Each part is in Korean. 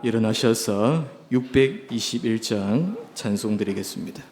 일어나셔서 621장 찬송 드리겠습니다.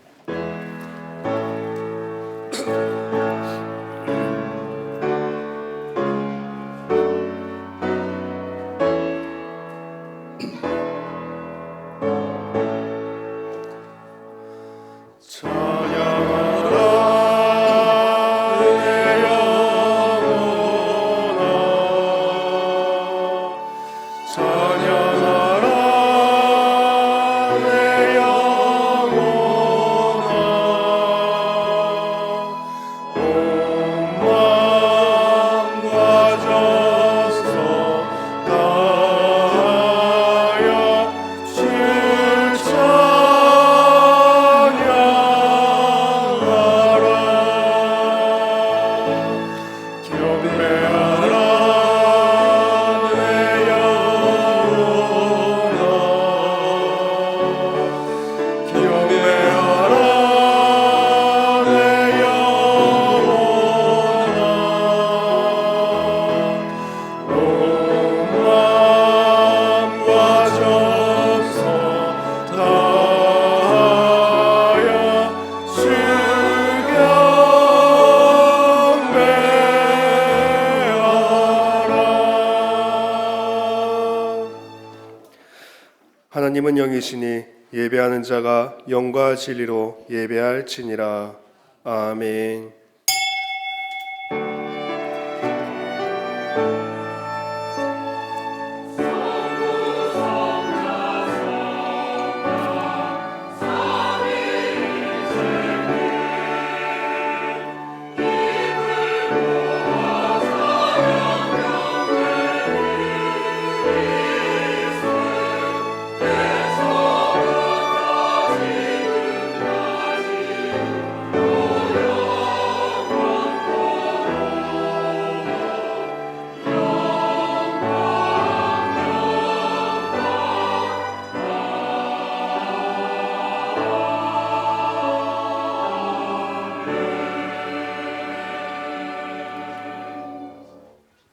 하나님은 영이시니 예배하는 자가 영과 진리로 예배할지니라. 아멘.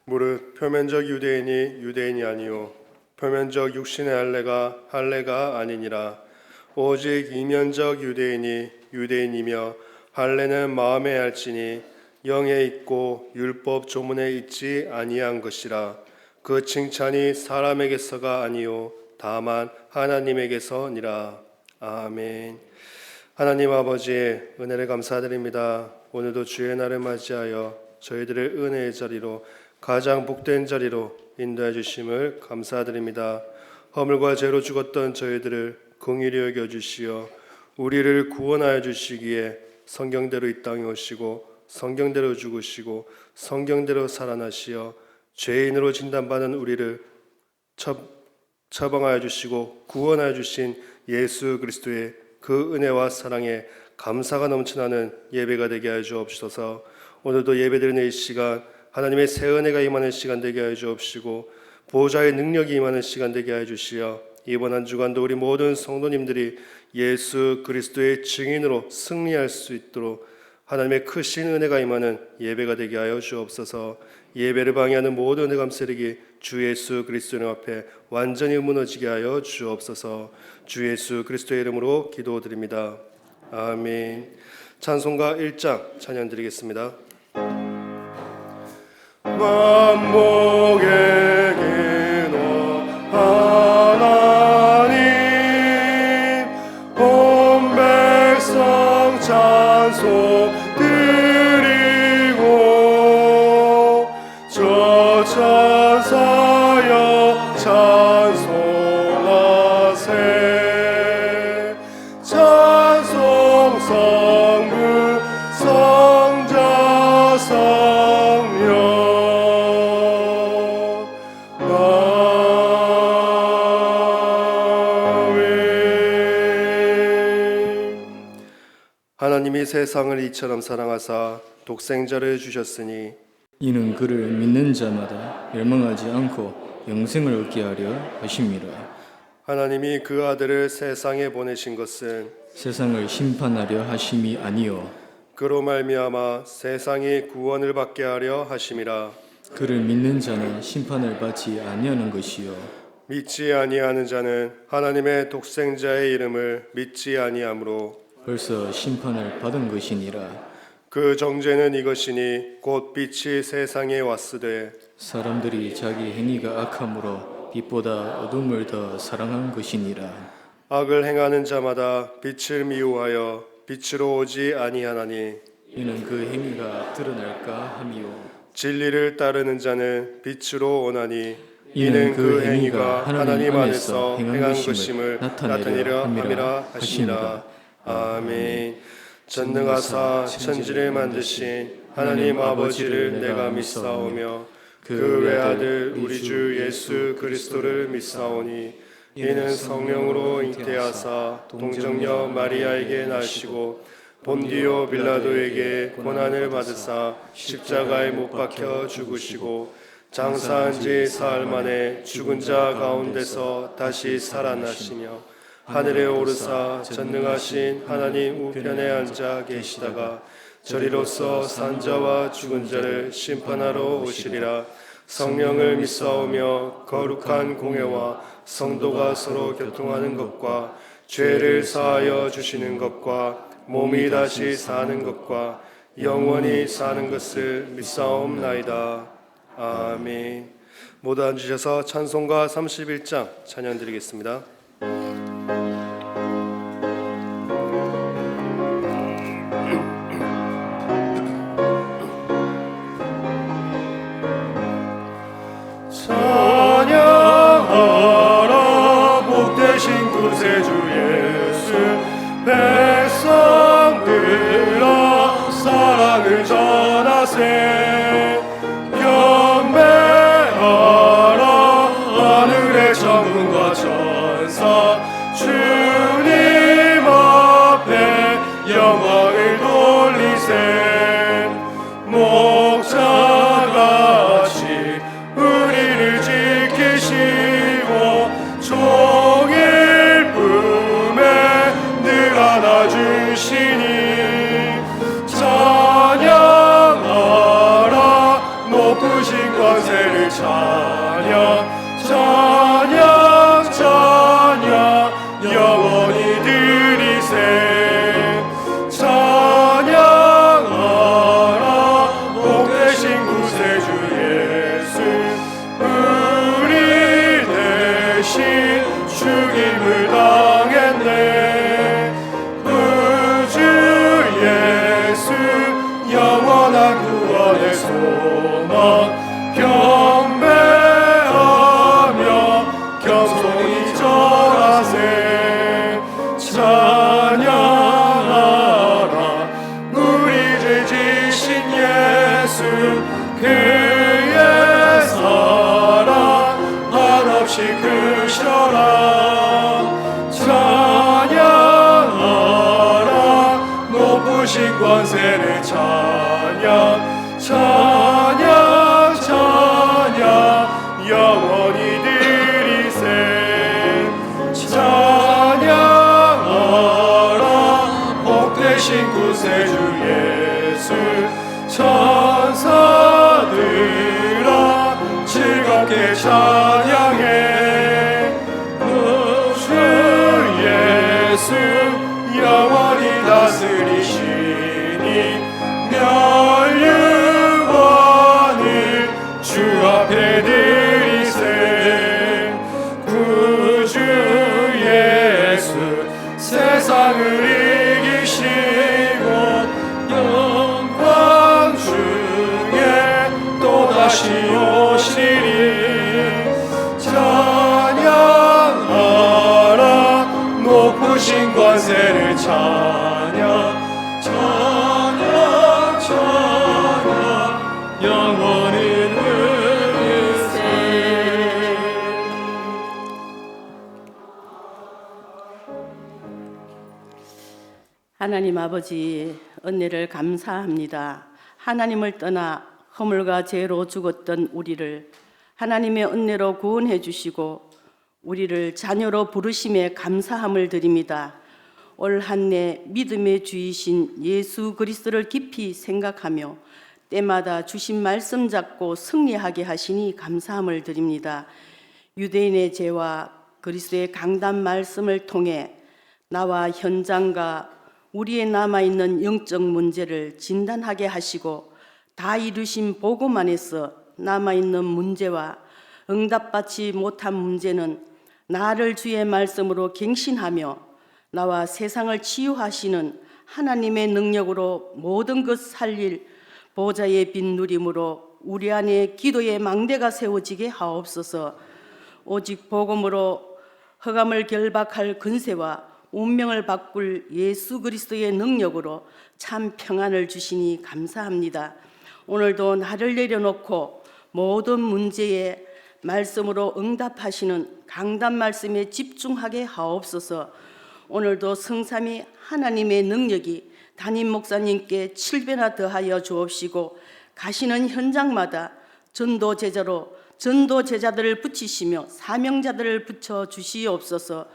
무릇 표면적 유대인이 유대인이 아니요 표면적 육신의 할례가 아니니라. 오직 이면적 유대인이 유대인이며 할례는 마음에 할지니 영에 있고 율법 조문에 있지 아니한 것이라. 그 칭찬이 사람에게서가 아니요 다만 하나님에게서니라. 아멘. 하나님 아버지, 은혜를 감사드립니다. 오늘도 주의 날을 맞이하여 저희들의 은혜의 자리로, 가장 복된 자리로 인도해 주심을 감사드립니다. 허물과 죄로 죽었던 저희들을 긍휼히 여겨 주시어 우리를 구원하여 주시기에 성경대로 이 땅에 오시고 성경대로 죽으시고 성경대로 살아나시어 죄인으로 진단받은 우리를 처방하여 주시고 구원하여 주신 예수 그리스도의 그 은혜와 사랑에 감사가 넘쳐나는 예배가 되게 하여 주옵소서. 오늘도 예배드리는 이 시간 하나님의 새 은혜가 임하는 시간 되게 하여 주옵시고 보호자의 능력이 임하는 시간 되게 하여 주시어 이번 한 주간도 우리 모든 성도님들이 예수 그리스도의 증인으로 승리할 수 있도록 하나님의 크신 은혜가 임하는 예배가 되게 하여 주옵소서. 예배를 방해하는 모든 은혜 감세력이 주 예수 그리스도의 앞에 완전히 무너지게 하여 주옵소서. 주 예수 그리스도의 이름으로 기도드립니다. 아멘. 찬송가 1장 찬양 드리겠습니다. 만복의 기도 하나님 온 백성 찬송 드리고 저 천사여 찬송하세. 찬송 성부 성자 성령 하나님이 세상을 이처럼 사랑하사 독생자를 주셨으니 이는 그를 믿는 자마다 멸망하지 않고 영생을 얻게 하려 하심이라. 하나님이 그 아들을 세상에 보내신 것은 세상을 심판하려 하심이 아니요 그로 말미암아 세상이 구원을 받게 하려 하심이라. 그를 믿는 자는 심판을 받지 아니하는 것이요 믿지 아니하는 자는 하나님의 독생자의 이름을 믿지 아니하므로 벌써 심판을 받은 것이니라. 그 정죄는 이것이니 곧 빛이 세상에 왔으되 사람들이 자기 행위가 악함으로 빛보다 어둠을 더 사랑한 것이니라. 악을 행하는 자마다 빛을 미워하여 빛으로 오지 아니하나니 이는 그 행위가 드러날까 함이요. 진리를 따르는 자는 빛으로 오나니 이는 그 행위가 하나님 안에서 행한 것임을 것임을 나타내려 나타내려 함이라 함이라 하시니라. 하시니라. 아멘. 전능하사 천지를 만드신 하나님 아버지를 내가 믿사오며 그 외아들 우리 주 예수 그리스도를 믿사오니 이는 성령으로 잉태하사 동정녀 마리아에게 나시고 본디오 빌라도에게 고난을 받으사 십자가에 못 박혀 죽으시고 장사한 지 사흘 만에 죽은 자 가운데서 다시 살아나시며 하늘에 오르사 전능하신 하나님 우편에 앉아 계시다가 저리로서 산 자와 죽은 자를 심판하러 오시리라. 성령을 믿사오며 거룩한 공회와 성도가 서로 교통하는 것과 죄를 사하여 주시는 것과 몸이 다시 사는 것과 영원히 사는 것을 믿사옵나이다. 아멘. 모두 앉으셔서 찬송가 31장 찬양 드리겠습니다. 찬양하라 복되신 구세주 예수 백성들아 사랑을 전하세 경배하라 하늘의 천군과 천사 주님 앞에 영광을 돌리세 목자같이 우리를 지키시고 종일 품에 늘 안아주시니 찬양하라 높으신 권세를 찬양 찬양 찬양 영원히 드리세 찬양하라 복되신 구세주 예수 우리 대신 죽임을 당했네 구주 예수 영원한 구원의 소망 경배하며 겸손히 전하세 찬양하라 우리 죄 지신 예수 그의 사랑 한없이 크셔라 찬양하라 높으신 권세를 찬양 찬양 찬양 영원히 드리세 찬양하라 복되신 구세주 예수 천사들아 즐겁게 찬양해 주 예수 영원히 다스리시니 멸류관을 주 앞에 드리세 구주 예수 세상을 이기시고 영광 중에 또다시 오시리 찬양하라 높으신 권세를 찬양 찬양 찬양 영원히 누리세 하나님 아버지 은혜를 감사합니다. 하나님을 떠나 허물과 죄로 죽었던 우리를 하나님의 은혜로 구원해 주시고 우리를 자녀로 부르심에 감사함을 드립니다. 올 한 해 믿음의 주이신 예수 그리스도를 깊이 생각하며 때마다 주신 말씀 잡고 승리하게 하시니 감사함을 드립니다. 유대인의 죄와 그리스도의 강단 말씀을 통해 나와 현장과 우리의 남아있는 영적 문제를 진단하게 하시고 다 이루신 복음 안에서 남아있는 문제와 응답받지 못한 문제는 나를 주의 말씀으로 갱신하며 나와 세상을 치유하시는 하나님의 능력으로 모든 것 살릴 보좌의 빛 누림으로 우리 안에 기도의 망대가 세워지게 하옵소서. 오직 복음으로 흑암을 결박할 근세와 운명을 바꿀 예수 그리스도의 능력으로 참 평안을 주시니 감사합니다. 오늘도 나를 내려놓고 모든 문제에 말씀으로 응답하시는 강단 말씀에 집중하게 하옵소서. 오늘도 성삼위 하나님의 능력이 담임 목사님께 7배나 더하여 주옵시고 가시는 현장마다 전도 제자들을 붙이시며 사명자들을 붙여 주시옵소서.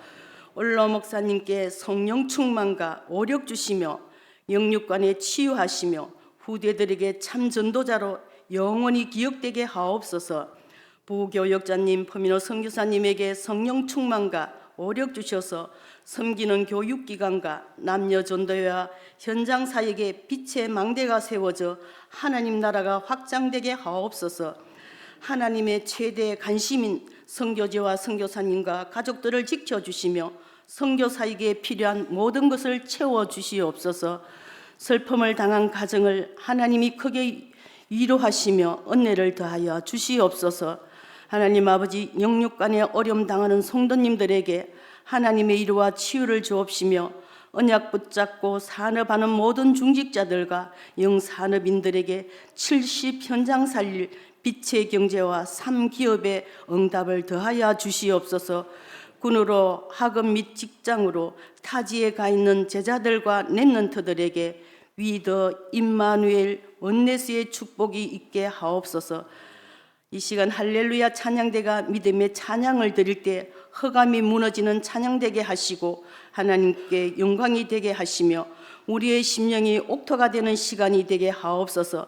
올로 목사님께 성령 충만과 오력 주시며 영육간에 치유하시며 후대들에게 참 전도자로 영원히 기억되게 하옵소서. 부교역자님 퍼미노 선교사님에게 성령 충만과 오력 주셔서 섬기는 교육기관과 남녀 전도회와 현장 사역에 빛의 망대가 세워져 하나님 나라가 확장되게 하옵소서. 하나님의 최대 관심인 선교제와 선교사님과 가족들을 지켜주시며 선교 사역에 필요한 모든 것을 채워주시옵소서. 슬픔을 당한 가정을 하나님이 크게 위로하시며 은혜를 더하여 주시옵소서. 하나님 아버지, 영육간에 어려움 당하는 성도님들에게 하나님의 위로와 치유를 주옵시며 언약 붙잡고 산업하는 모든 중직자들과 영산업인들에게 70 현장 살릴 빛의 경제와 3기업의 응답을 더하여 주시옵소서. 군으로 학업 및 직장으로 타지에 가 있는 제자들과 랩런트들에게 위더 임마누엘 원네스의 축복이 있게 하옵소서. 이 시간 할렐루야 찬양대가 믿음의 찬양을 드릴 때 흑암이 무너지는 찬양되게 하시고 하나님께 영광이 되게 하시며 우리의 심령이 옥토가 되는 시간이 되게 하옵소서.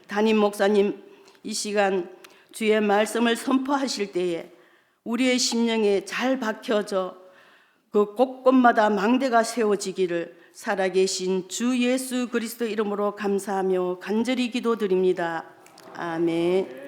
담임 목사님 이 시간 주의 말씀을 선포하실 때에 우리의 심령에 잘 박혀져 그 곳곳마다 망대가 세워지기를 살아계신 주 예수 그리스도 이름으로 감사하며 간절히 기도드립니다. 아멘.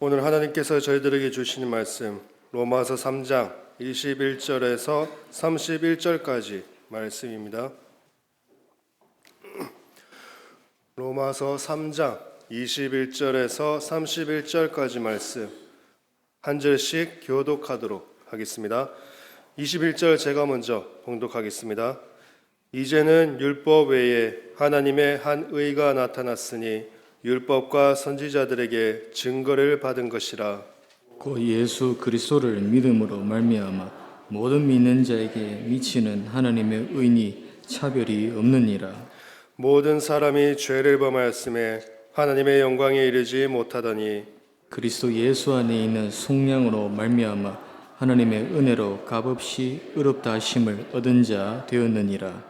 오늘 하나님께서 저희들에게 주시는 말씀 로마서 3장 21절에서 31절까지 말씀입니다. 로마서 3장 21절에서 31절까지 말씀 한 절씩 교독하도록 하겠습니다. 21절 제가 먼저 봉독하겠습니다. 이제는 율법 외에 하나님의 한 의가 나타났으니 율법과 선지자들에게 증거를 받은 것이라. 곧 예수 그리스도를 믿음으로 말미암아 모든 믿는 자에게 미치는 하나님의 의니 차별이 없느니라. 모든 사람이 죄를 범하였음에 하나님의 영광에 이르지 못하더니 그리스도 예수 안에 있는 속량으로 말미암아 하나님의 은혜로 값없이 의롭다 하심을 얻은 자 되었느니라.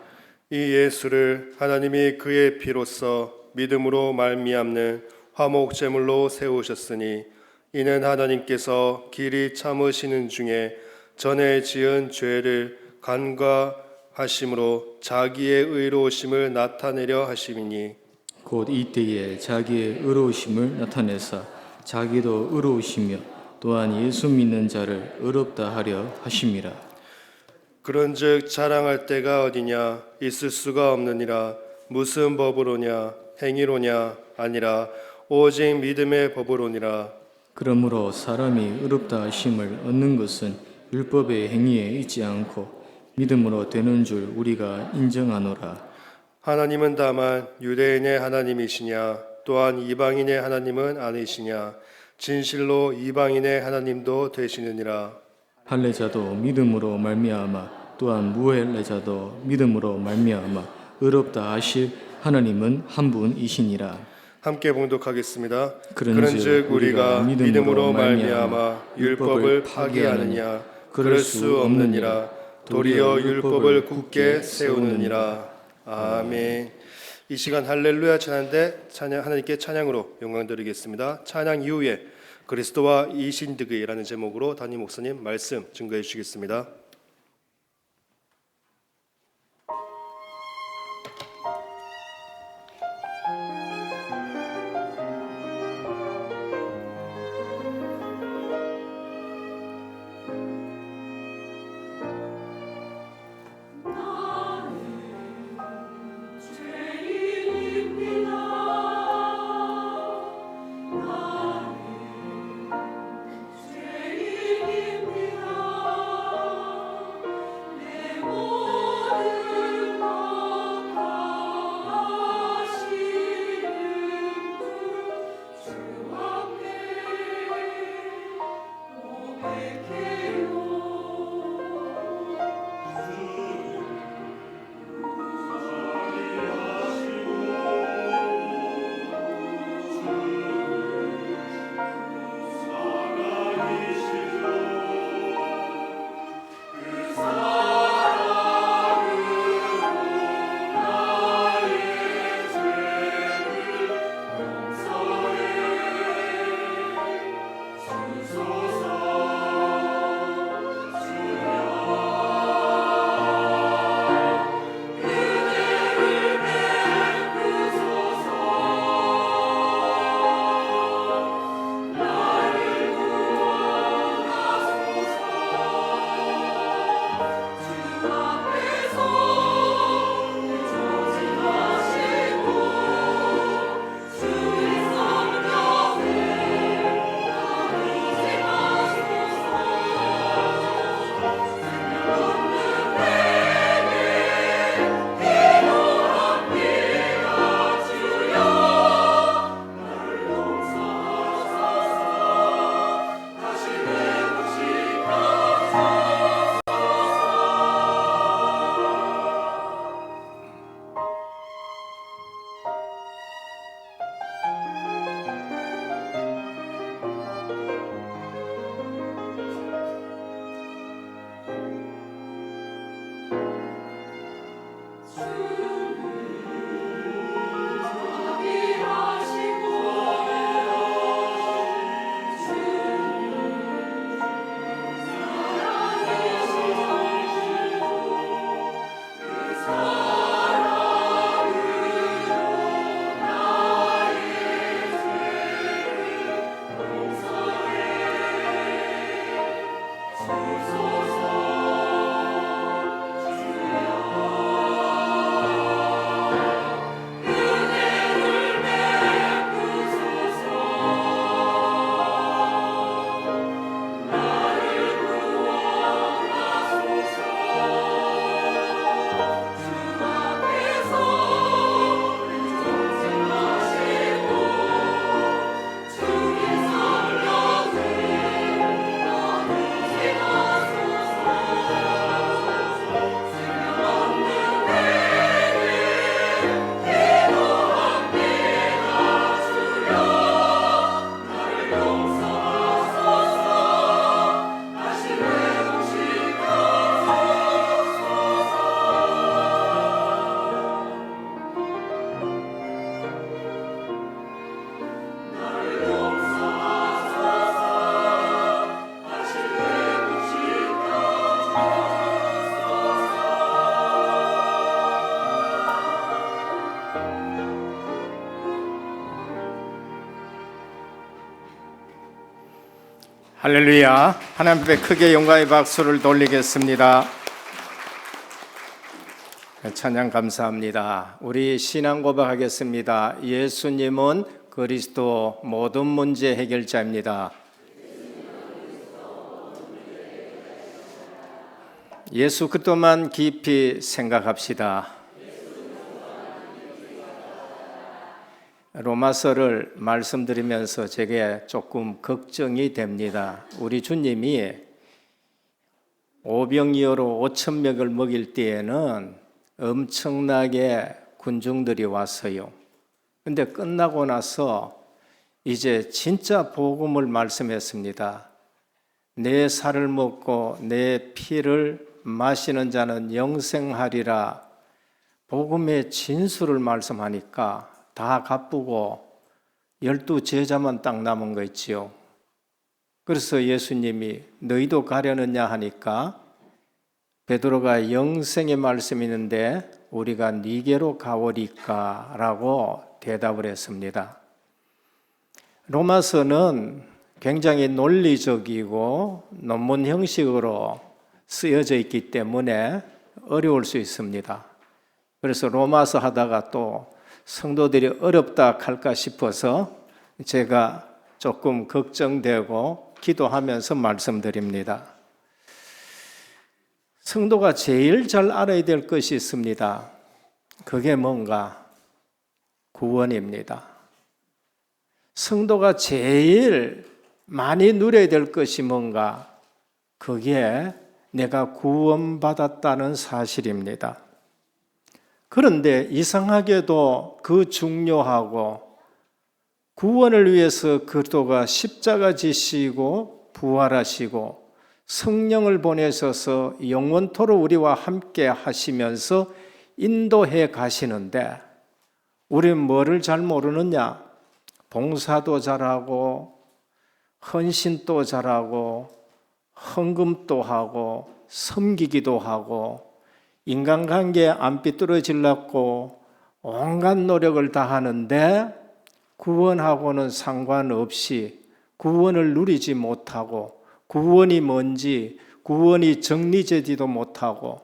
이 예수를 하나님이 그의 피로써 믿음으로 말미암는 화목 제물로 세우셨으니 이는 하나님께서 길이 참으시는 중에 전에 지은 죄를 간과하심으로 자기의 의로우심을 나타내려 하심이니 곧 이때에 자기의 의로우심을 나타내사 자기도 의로우시며 또한 예수 믿는 자를 의롭다 하려 하심이라. 그런즉 자랑할 때가 어디냐? 있을 수가 없느니라. 무슨 법으로냐? 행위로냐? 아니라 오직 믿음의 법으로니라. 그러므로 사람이 의롭다 하심을 얻는 것은 율법의 행위에 있지 않고 믿음으로 되는 줄 우리가 인정하노라. 하나님은 다만 유대인의 하나님이시냐? 또한 이방인의 하나님은 아니시냐? 진실로 이방인의 하나님도 되시느니라. 할례자도 믿음으로 말미암아 또한 무할례자도 믿음으로 말미암아 의롭다 하실 하나님은 한 분이시니라. 함께 봉독하겠습니다. 그런즉 그런즉 우리가 믿음으로 말미암아 율법을 파기하느냐? 그럴 수 없느니라. 도리어 율법을 굳게 세우느니라. 아멘. 이 시간 할렐루야 찬양대 하나님께 찬양으로 영광 드리겠습니다. 찬양 이후에 그리스도와 이신득의라는 제목으로 담임 목사님 말씀 증거해 주시겠습니다. 할렐루야. 하나님 앞에 크게 영광의 박수를 돌리겠습니다. 찬양 감사합니다. 우리 신앙 고백하겠습니다. 예수님은 그리스도 모든 문제 해결자입니다. 예수 그리스도만 깊이 생각합시다. 로마서를 말씀드리면서 제게 조금 걱정이 됩니다. 우리 주님이 오병이어로 5,000명을 먹일 때에는 엄청나게 군중들이 왔어요. 근데 끝나고 나서 이제 진짜 복음을 말씀했습니다. 내 살을 먹고 내 피를 마시는 자는 영생하리라. 복음의 진수를 말씀하니까 다 가쁘고 12 제자만 딱 남은 거 있지요. 그래서 예수님이 너희도 가려느냐 하니까 베드로가 영생의 말씀이 있는데 우리가 니게로 가오리까 라고 대답을 했습니다. 로마서는 굉장히 논리적이고 논문 형식으로 쓰여져 있기 때문에 어려울 수 있습니다. 그래서 로마서 하다가 또 성도들이 어렵다 할까 싶어서 제가 조금 걱정되고 기도하면서 말씀드립니다. 성도가 제일 잘 알아야 될 것이 있습니다. 그게 뭔가? 구원입니다. 성도가 제일 많이 누려야 될 것이 뭔가? 그게 내가 구원받았다는 사실입니다. 그런데 이상하게도 그 중요하고 구원을 위해서 그리스도가 십자가 지시고 부활하시고 성령을 보내셔서 영원토록 우리와 함께 하시면서 인도해 가시는데 우리는 뭐를 잘 모르느냐? 봉사도 잘하고 헌신도 잘하고 헌금도 하고 섬기기도 하고 인간관계 안 삐뚤어지려고 온갖 노력을 다 하는데 구원하고는 상관없이 구원을 누리지 못하고 구원이 뭔지 구원이 정리되지도 못하고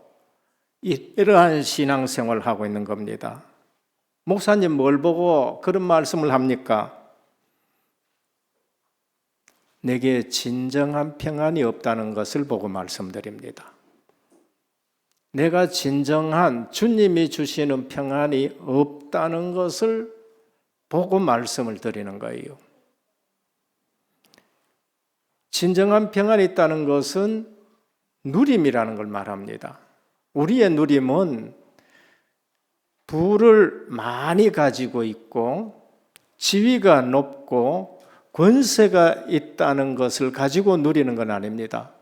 이러한 신앙생활을 하고 있는 겁니다. 목사님 뭘 보고 그런 말씀을 합니까? 내게 진정한 평안이 없다는 것을 보고 말씀드립니다. 내가 진정한 주님이 주시는 평안이 없다는 것을 보고 말씀을 드리는 거예요. 진정한 평안이 있다는 것은 누림이라는 걸 말합니다. 우리의 누림은 부를 많이 가지고 있고 지위가 높고 권세가 있다는 것을 가지고 누리는 건 아닙니다.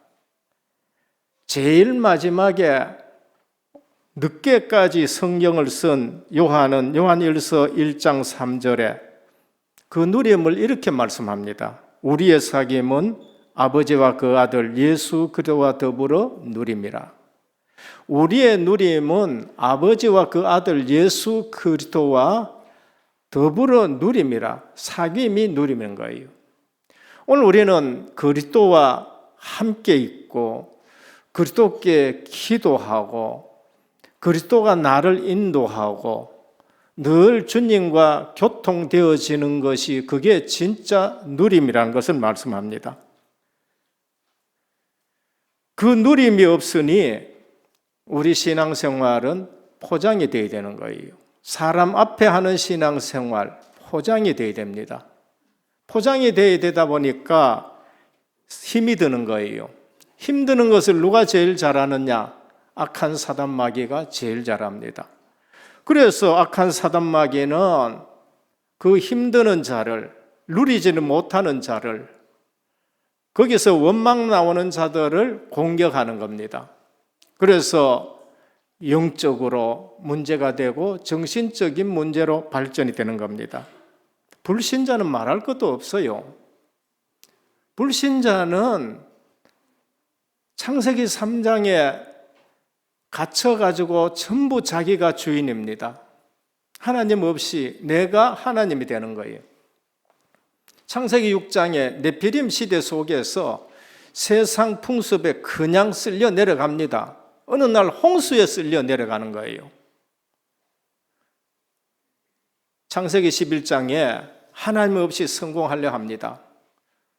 제일 마지막에 늦게까지 성경을 쓴 요한은 요한일서 1장 3절에 그 누림을 이렇게 말씀합니다. 우리의 사귐은 아버지와 그 아들 예수 그리스도와 더불어 누림이라. 우리의 누림은 아버지와 그 아들 예수 그리스도와 더불어 누림이라. 사귐이 누리는 거예요. 오늘 우리는 그리스도와 함께 있고 그리스도께 기도하고 그리스도가 나를 인도하고 늘 주님과 교통되어지는 것이 그게 진짜 누림이라는 것을 말씀합니다. 그 누림이 없으니 우리 신앙생활은 포장이 되어야 되는 거예요. 사람 앞에 하는 신앙생활 포장이 되어야 됩니다. 포장이 되어야 되다 보니까 힘이 드는 거예요. 힘드는 것을 누가 제일 잘하느냐? 악한 사단 마귀가 제일 잘합니다. 그래서 악한 사단 마귀는 그 힘드는 자를, 누리지는 못하는 자를, 거기서 원망 나오는 자들을 공격하는 겁니다. 그래서 영적으로 문제가 되고 정신적인 문제로 발전이 되는 겁니다. 불신자는 말할 것도 없어요. 불신자는 창세기 3장에 갇혀가지고 전부 자기가 주인입니다. 하나님 없이 내가 하나님이 되는 거예요. 창세기 6장에 네피림 시대 속에서 세상 풍습에 그냥 쓸려 내려갑니다. 어느 날 홍수에 쓸려 내려가는 거예요. 창세기 11장에 하나님 없이 성공하려 합니다.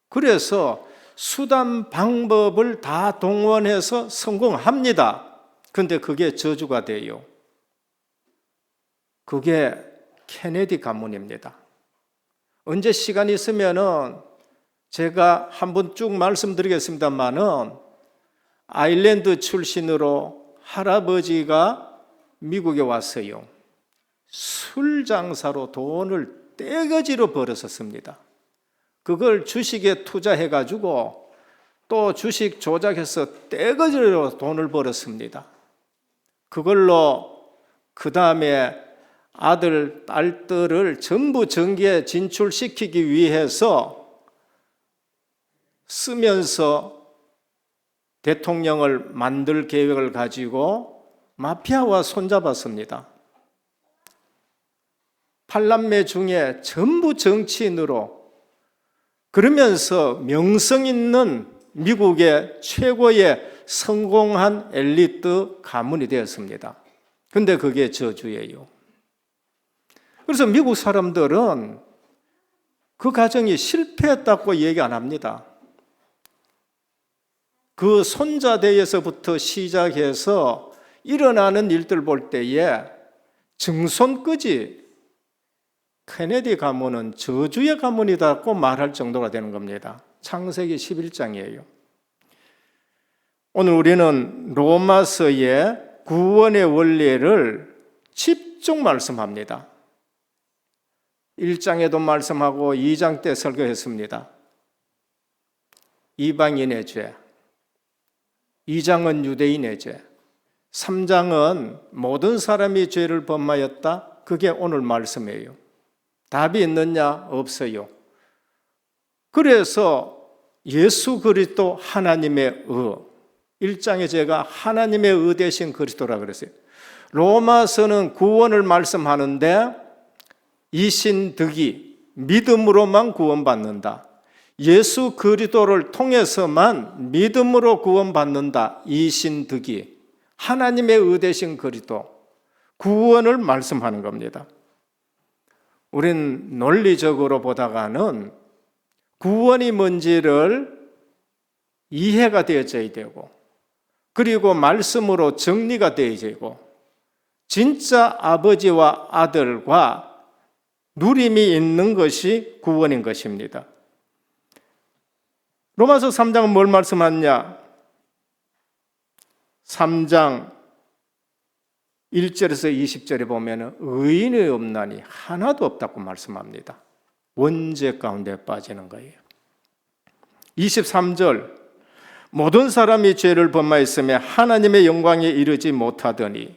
그래서 수단 방법을 다 동원해서 성공합니다. 근데 그게 저주가 돼요. 그게 케네디 가문입니다. 언제 시간이 있으면은 제가 한번 쭉 말씀드리겠습니다만은 아일랜드 출신으로 할아버지가 미국에 왔어요. 술 장사로 돈을 떼거지로 벌었었습니다. 그걸 주식에 투자해가지고 또 주식 조작해서 떼거지로 돈을 벌었습니다. 그걸로 그 다음에 아들, 딸들을 전부 정계에 진출시키기 위해서 쓰면서 대통령을 만들 계획을 가지고 마피아와 손잡았습니다. 8남매 중에 전부 정치인으로 그러면서 명성 있는 미국의 최고의 성공한 엘리트 가문이 되었습니다. 근데 그게 저주예요. 그래서 미국 사람들은 그 가정이 실패했다고 얘기 안 합니다. 그 손자대에서부터 시작해서 일어나는 일들 볼 때에 증손까지 케네디 가문은 저주의 가문이다고 말할 정도가 되는 겁니다. 창세기 11장이에요. 오늘 우리는 로마서의 구원의 원리를 집중 말씀합니다. 1장에도 말씀하고 2장 때 설교했습니다. 이방인의 죄, 2장은 유대인의 죄, 3장은 모든 사람이 죄를 범하였다. 그게 오늘 말씀이에요. 답이 있느냐? 없어요. 그래서 예수 그리스도 하나님의 의, 1장에 제가 하나님의 의 되신 그리스도라 그랬어요. 로마서는 구원을 말씀하는데 이신득이 믿음으로만 구원받는다. 예수 그리스도를 통해서만 믿음으로 구원받는다. 이신득이 하나님의 의 되신 그리스도 구원을 말씀하는 겁니다. 우린 논리적으로 보다가는 구원이 뭔지를 이해가 되어져야 되고 그리고 말씀으로 정리가 되어야 되고 진짜 아버지와 아들과 누림이 있는 것이 구원인 것입니다. 로마서 3장은 뭘 말씀하느냐? 3장 1절에서 20절에 보면 의인이 없나니 하나도 없다고 말씀합니다. 원죄 가운데 빠지는 거예요. 23절 모든 사람이 죄를 범하였으며 하나님의 영광에 이르지 못하더니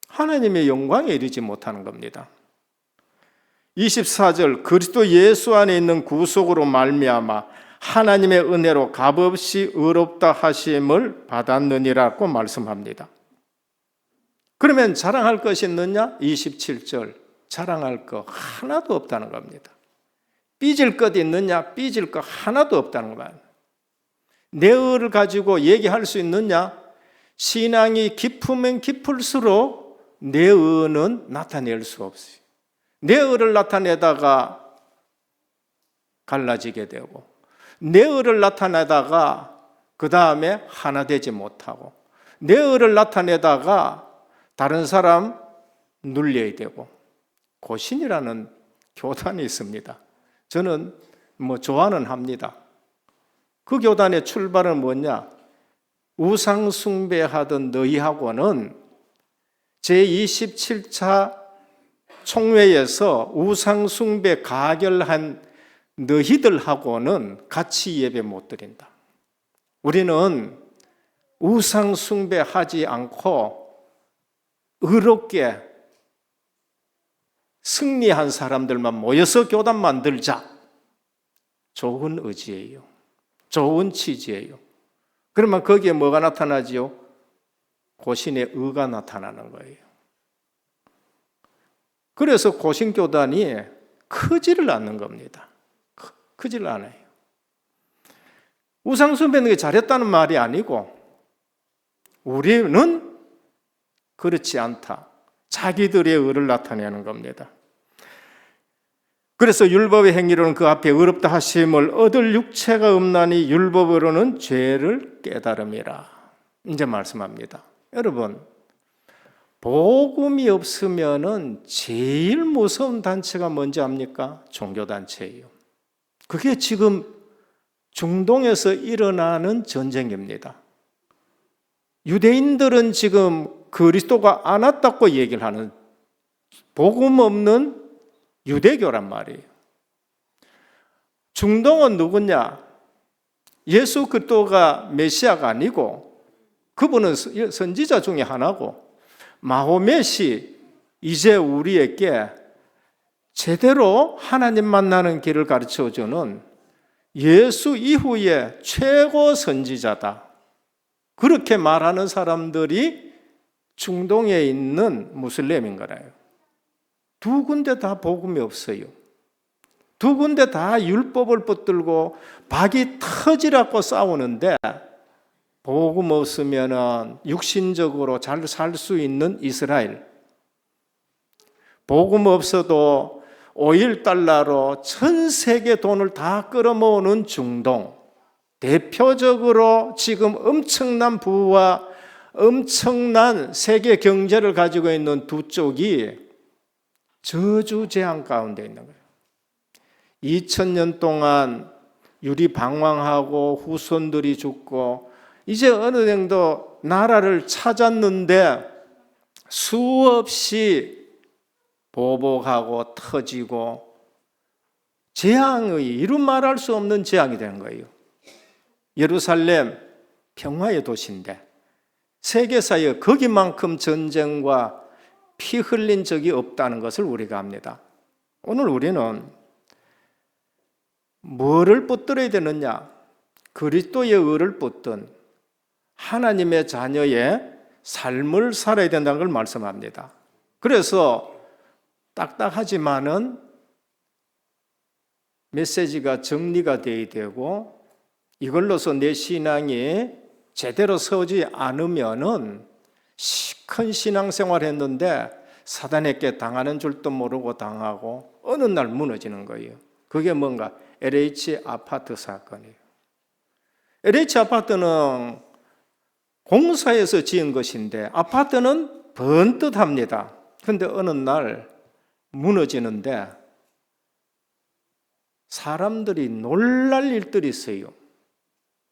하나님의 영광에 이르지 못하는 겁니다. 24절 그리스도 예수 안에 있는 구속으로 말미암아 하나님의 은혜로 값없이 의롭다 하심을 받았느니라고 말씀합니다. 그러면 자랑할 것이 있느냐? 27절 자랑할 거 하나도 없다는 겁니다. 삐질 것 있느냐? 삐질 거 하나도 없다는 겁니다. 내 의를 가지고 얘기할 수 있느냐? 신앙이 깊으면 깊을수록 내 의는 나타낼 수 없어요. 내 의를 나타내다가 갈라지게 되고 내 의를 나타내다가 그 다음에 하나 되지 못하고 내 의를 나타내다가 다른 사람 눌려야 되고 고신이라는 교단이 있습니다. 저는 좋아는 합니다. 그 교단의 출발은 뭐냐? 우상 숭배하던 너희하고는 제27차 총회에서 우상 숭배 가결한 너희들하고는 같이 예배 못 드린다. 우리는 우상 숭배하지 않고 의롭게 승리한 사람들만 모여서 교단 만들자. 좋은 의지예요. 좋은 취지예요. 그러면 거기에 뭐가 나타나지요? 고신의 의가 나타나는 거예요. 그래서 고신교단이 크지를 않는 겁니다. 크지를 않아요. 우상숭배는 게 잘했다는 말이 아니고 우리는 그렇지 않다. 자기들의 의를 나타내는 겁니다. 그래서 율법의 행위로는 그 앞에 의롭다 하심을 얻을 육체가 없나니 율법으로는 죄를 깨달음이라. 이제 말씀합니다. 여러분, 복음이 없으면은 제일 무서운 단체가 뭔지 압니까? 종교단체예요. 그게 지금 중동에서 일어나는 전쟁입니다. 유대인들은 지금 그리스도가 안 왔다고 얘기를 하는 복음 없는 유대교란 말이에요. 중동은 누구냐? 예수 그리스도가 메시아가 아니고 그분은 선지자 중에 하나고 마호멧이 이제 우리에게 제대로 하나님 만나는 길을 가르쳐주는 예수 이후의 최고 선지자다. 그렇게 말하는 사람들이 중동에 있는 무슬림인 거라요. 두 군데 다 복음이 없어요. 두 군데 다 율법을 붙들고 박이 터지라고 싸우는데 복음 없으면 육신적으로 잘 살 수 있는 이스라엘, 복음 없어도 오일 달러로 전 세계 돈을 다 끌어모으는 중동, 대표적으로 지금 엄청난 부와 엄청난 세계 경제를 가지고 있는 두 쪽이 저주재앙 가운데 있는 거예요. 2000년 동안 유리방황하고 후손들이 죽고 이제 어느 정도 나라를 찾았는데 수없이 보복하고 터지고 재앙의 이루 말할 수 없는 재앙이 되는 거예요. 예루살렘 평화의 도시인데 세계사에 거기만큼 전쟁과 피 흘린 적이 없다는 것을 우리가 압니다. 오늘 우리는 뭐를 붙들어야 되느냐? 그리스도의 의를 붙든 하나님의 자녀의 삶을 살아야 된다는 걸 말씀합니다. 그래서 딱딱하지만은 메시지가 정리가 되어야 되고 이걸로서 내 신앙이 제대로 서지 않으면은 큰 신앙생활 했는데 사단에게 당하는 줄도 모르고 당하고 어느 날 무너지는 거예요. 그게 뭔가 LH 아파트 사건이에요. LH 아파트는 공사에서 지은 것인데 아파트는 번듯합니다. 그런데 어느 날 무너지는데 사람들이 놀랄 일들이 있어요.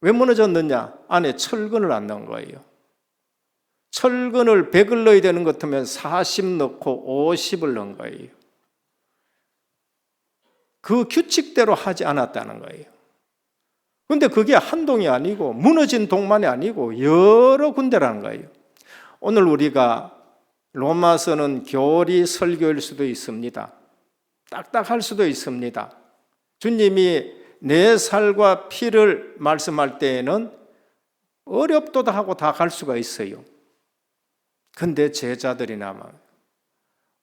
왜 무너졌느냐? 안에 철근을 안 넣은 거예요. 철근을 100을 넣어야 되는 것 같으면 40 넣고 50을 넣은 거예요. 그 규칙대로 하지 않았다는 거예요. 그런데 그게 한 동이 아니고 무너진 동만이 아니고 여러 군데라는 거예요. 오늘 우리가 로마서는 교리 설교일 수도 있습니다. 딱딱할 수도 있습니다. 주님이 내 살과 피를 말씀할 때에는 어렵도다 하고 다 갈 수가 있어요. 근데 제자들이 남아요.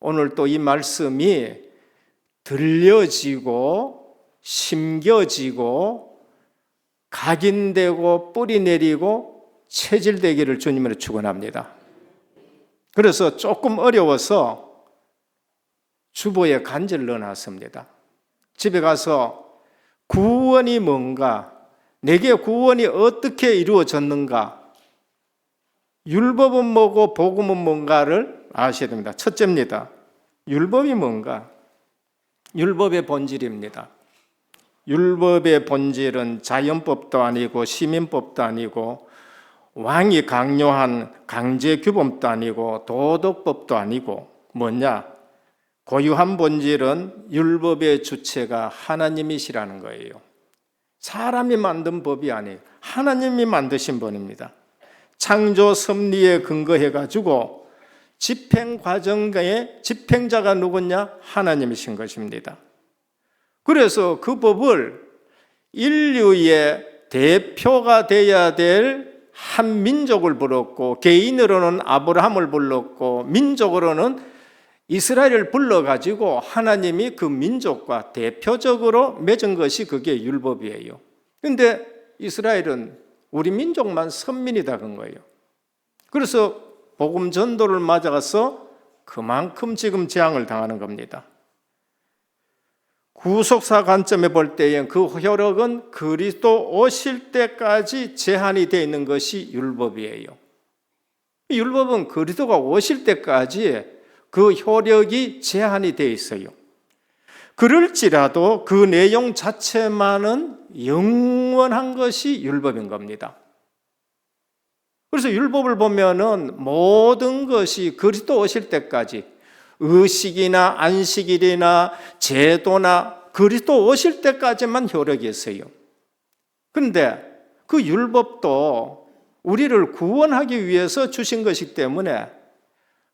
오늘 또 이 말씀이 들려지고 심겨지고 각인되고 뿌리 내리고 체질되기를 주님으로 축원합니다. 그래서 조금 어려워서 주보에 간절을 넣어놨습니다. 집에 가서 구원이 뭔가, 내게 구원이 어떻게 이루어졌는가, 율법은 뭐고 복음은 뭔가를 아셔야 됩니다. 첫째입니다. 율법이 뭔가? 율법의 본질입니다. 율법의 본질은 자연법도 아니고 시민법도 아니고 왕이 강요한 강제규범도 아니고 도덕법도 아니고 뭐냐? 고유한 본질은 율법의 주체가 하나님이시라는 거예요. 사람이 만든 법이 아니에요. 하나님이 만드신 법입니다. 창조 섭리에 근거해가지고 집행 과정의 집행자가 누구냐? 하나님이신 것입니다. 그래서 그 법을 인류의 대표가 되어야 될 한 민족을 불렀고 개인으로는 아브라함을 불렀고 민족으로는 이스라엘을 불러가지고 하나님이 그 민족과 대표적으로 맺은 것이 그게 율법이에요. 그런데 이스라엘은 우리 민족만 선민이다 그런 거예요. 그래서 복음 전도를 맞아서 그만큼 지금 재앙을 당하는 겁니다. 구속사 관점에 볼 때엔 그 효력은 그리스도 오실 때까지 제한이 되어 있는 것이 율법이에요. 율법은 그리스도가 오실 때까지 그 효력이 제한이 되어 있어요. 그럴지라도 그 내용 자체만은 영원한 것이 율법인 겁니다. 그래서 율법을 보면은 모든 것이 그리스도 오실 때까지 의식이나 안식일이나 제도나 그리스도 오실 때까지만 효력이 있어요. 그런데 그 율법도 우리를 구원하기 위해서 주신 것이기 때문에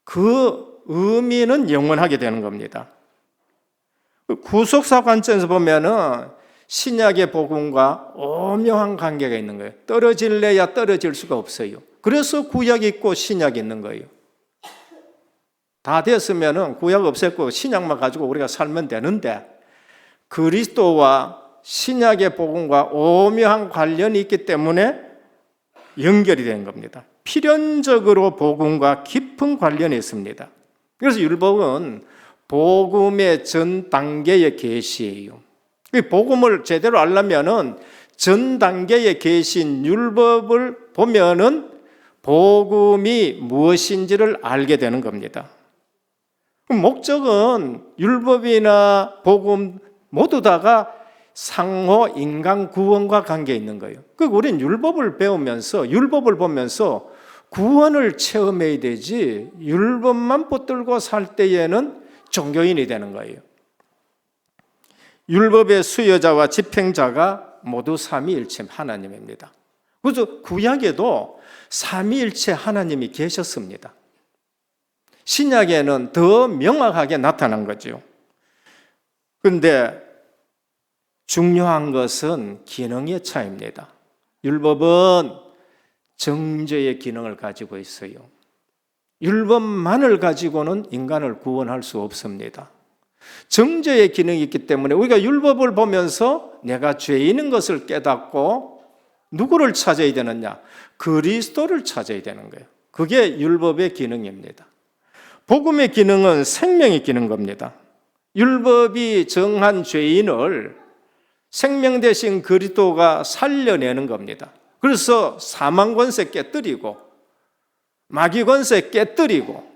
그 의미는 영원하게 되는 겁니다. 구속사 관점에서 보면은 신약의 복음과 오묘한 관계가 있는 거예요. 떨어질래야 떨어질 수가 없어요. 그래서 구약이 있고 신약이 있는 거예요. 다 됐으면은 구약 없앴고 신약만 가지고 우리가 살면 되는데 그리스도와 신약의 복음과 오묘한 관련이 있기 때문에 연결이 된 겁니다. 필연적으로 복음과 깊은 관련이 있습니다. 그래서 율법은 복음의 전 단계의 계시예요. 복음을 제대로 알려면은 전 단계의 계신 율법을 보면은 복음이 무엇인지를 알게 되는 겁니다. 목적은 율법이나 복음 모두 다가 상호 인간 구원과 관계 있는 거예요. 그러니까 우리는 율법을 배우면서 율법을 보면서 구원을 체험해야 되지 율법만 붙들고 살 때에는 종교인이 되는 거예요. 율법의 수여자와 집행자가 모두 삼위일체 하나님입니다. 그래서 구약에도 삼위일체 하나님이 계셨습니다. 신약에는 더 명확하게 나타난 거죠. 그런데 중요한 것은 기능의 차이입니다. 율법은 정죄의 기능을 가지고 있어요. 율법만을 가지고는 인간을 구원할 수 없습니다. 정죄의 기능이 있기 때문에 우리가 율법을 보면서 내가 죄인인 것을 깨닫고 누구를 찾아야 되느냐? 그리스도를 찾아야 되는 거예요. 그게 율법의 기능입니다. 복음의 기능은 생명의 기능 겁니다. 율법이 정한 죄인을 생명 대신 그리스도가 살려내는 겁니다. 그래서 사망 권세 깨뜨리고 마귀 권세 깨뜨리고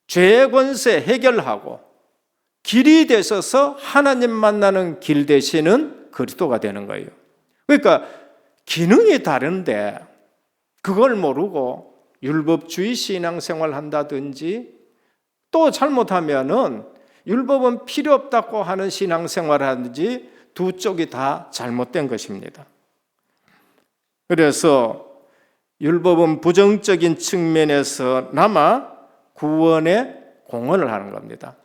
죄의 권세 해결하고 길이 되셔서 하나님 만나는 길 되시는 그리스도가 되는 거예요. 그러니까 기능이 다른데 그걸 모르고 율법주의 신앙생활 한다든지 또 잘못하면은 율법은 필요 없다고 하는 신앙생활을 하든지 두 쪽이 다 잘못된 것입니다. 그래서 율법은 부정적인 측면에서나마 구원에 공헌을 하는 겁니다.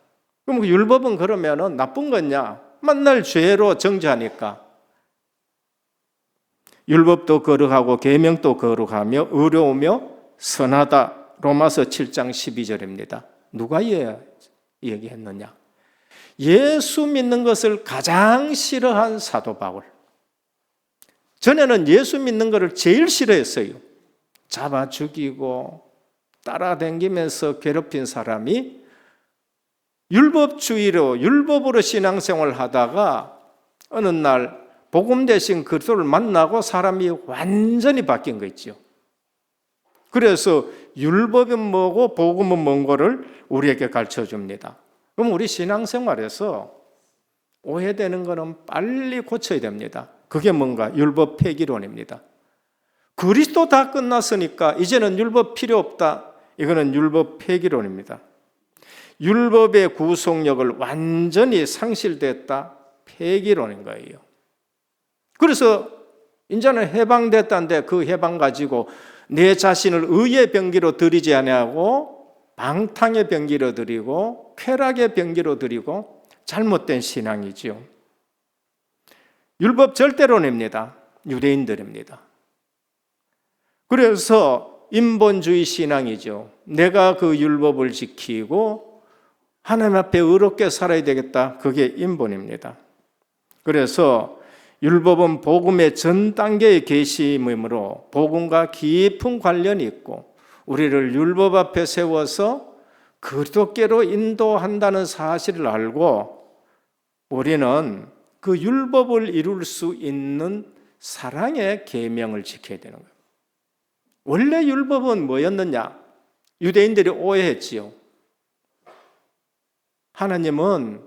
그럼 율법은 그러면은 나쁜 거냐? 맨날 죄로 정죄하니까. 율법도 거룩하고 계명도 거룩하며 의로우며 선하다. 로마서 7장 12절입니다. 누가 얘기했느냐? 예수 믿는 것을 가장 싫어한 사도 바울. 전에는 예수 믿는 것을 제일 싫어했어요. 잡아 죽이고 따라다니면서 괴롭힌 사람이 율법으로 신앙생활을 하다가 어느 날 복음 대신 그리스도를 만나고 사람이 완전히 바뀐 거 있죠. 그래서 율법은 뭐고 복음은 뭔가를 우리에게 가르쳐 줍니다. 그럼 우리 신앙생활에서 오해되는 것은 빨리 고쳐야 됩니다. 그게 뭔가? 율법 폐기론입니다. 그리스도 다 끝났으니까 이제는 율법 필요 없다. 이거는 율법 폐기론입니다. 율법의 구속력을 완전히 상실됐다. 폐기론인 거예요. 그래서 이제는 해방됐다는데 그 해방 가지고 내 자신을 의의 병기로 드리지 아니하고 방탕의 병기로 드리고 쾌락의 병기로 드리고 잘못된 신앙이지요. 율법 절대론입니다. 유대인들입니다. 그래서 인본주의 신앙이죠. 내가 그 율법을 지키고 하나님 앞에 의롭게 살아야 되겠다. 그게 인본입니다. 그래서 율법은 복음의 전 단계의 계시이므로 복음과 깊은 관련이 있고 우리를 율법 앞에 세워서 그리스도께로 인도한다는 사실을 알고 우리는 그 율법을 이룰 수 있는 사랑의 계명을 지켜야 되는 거예요. 원래 율법은 뭐였느냐? 유대인들이 오해했지요. 하나님은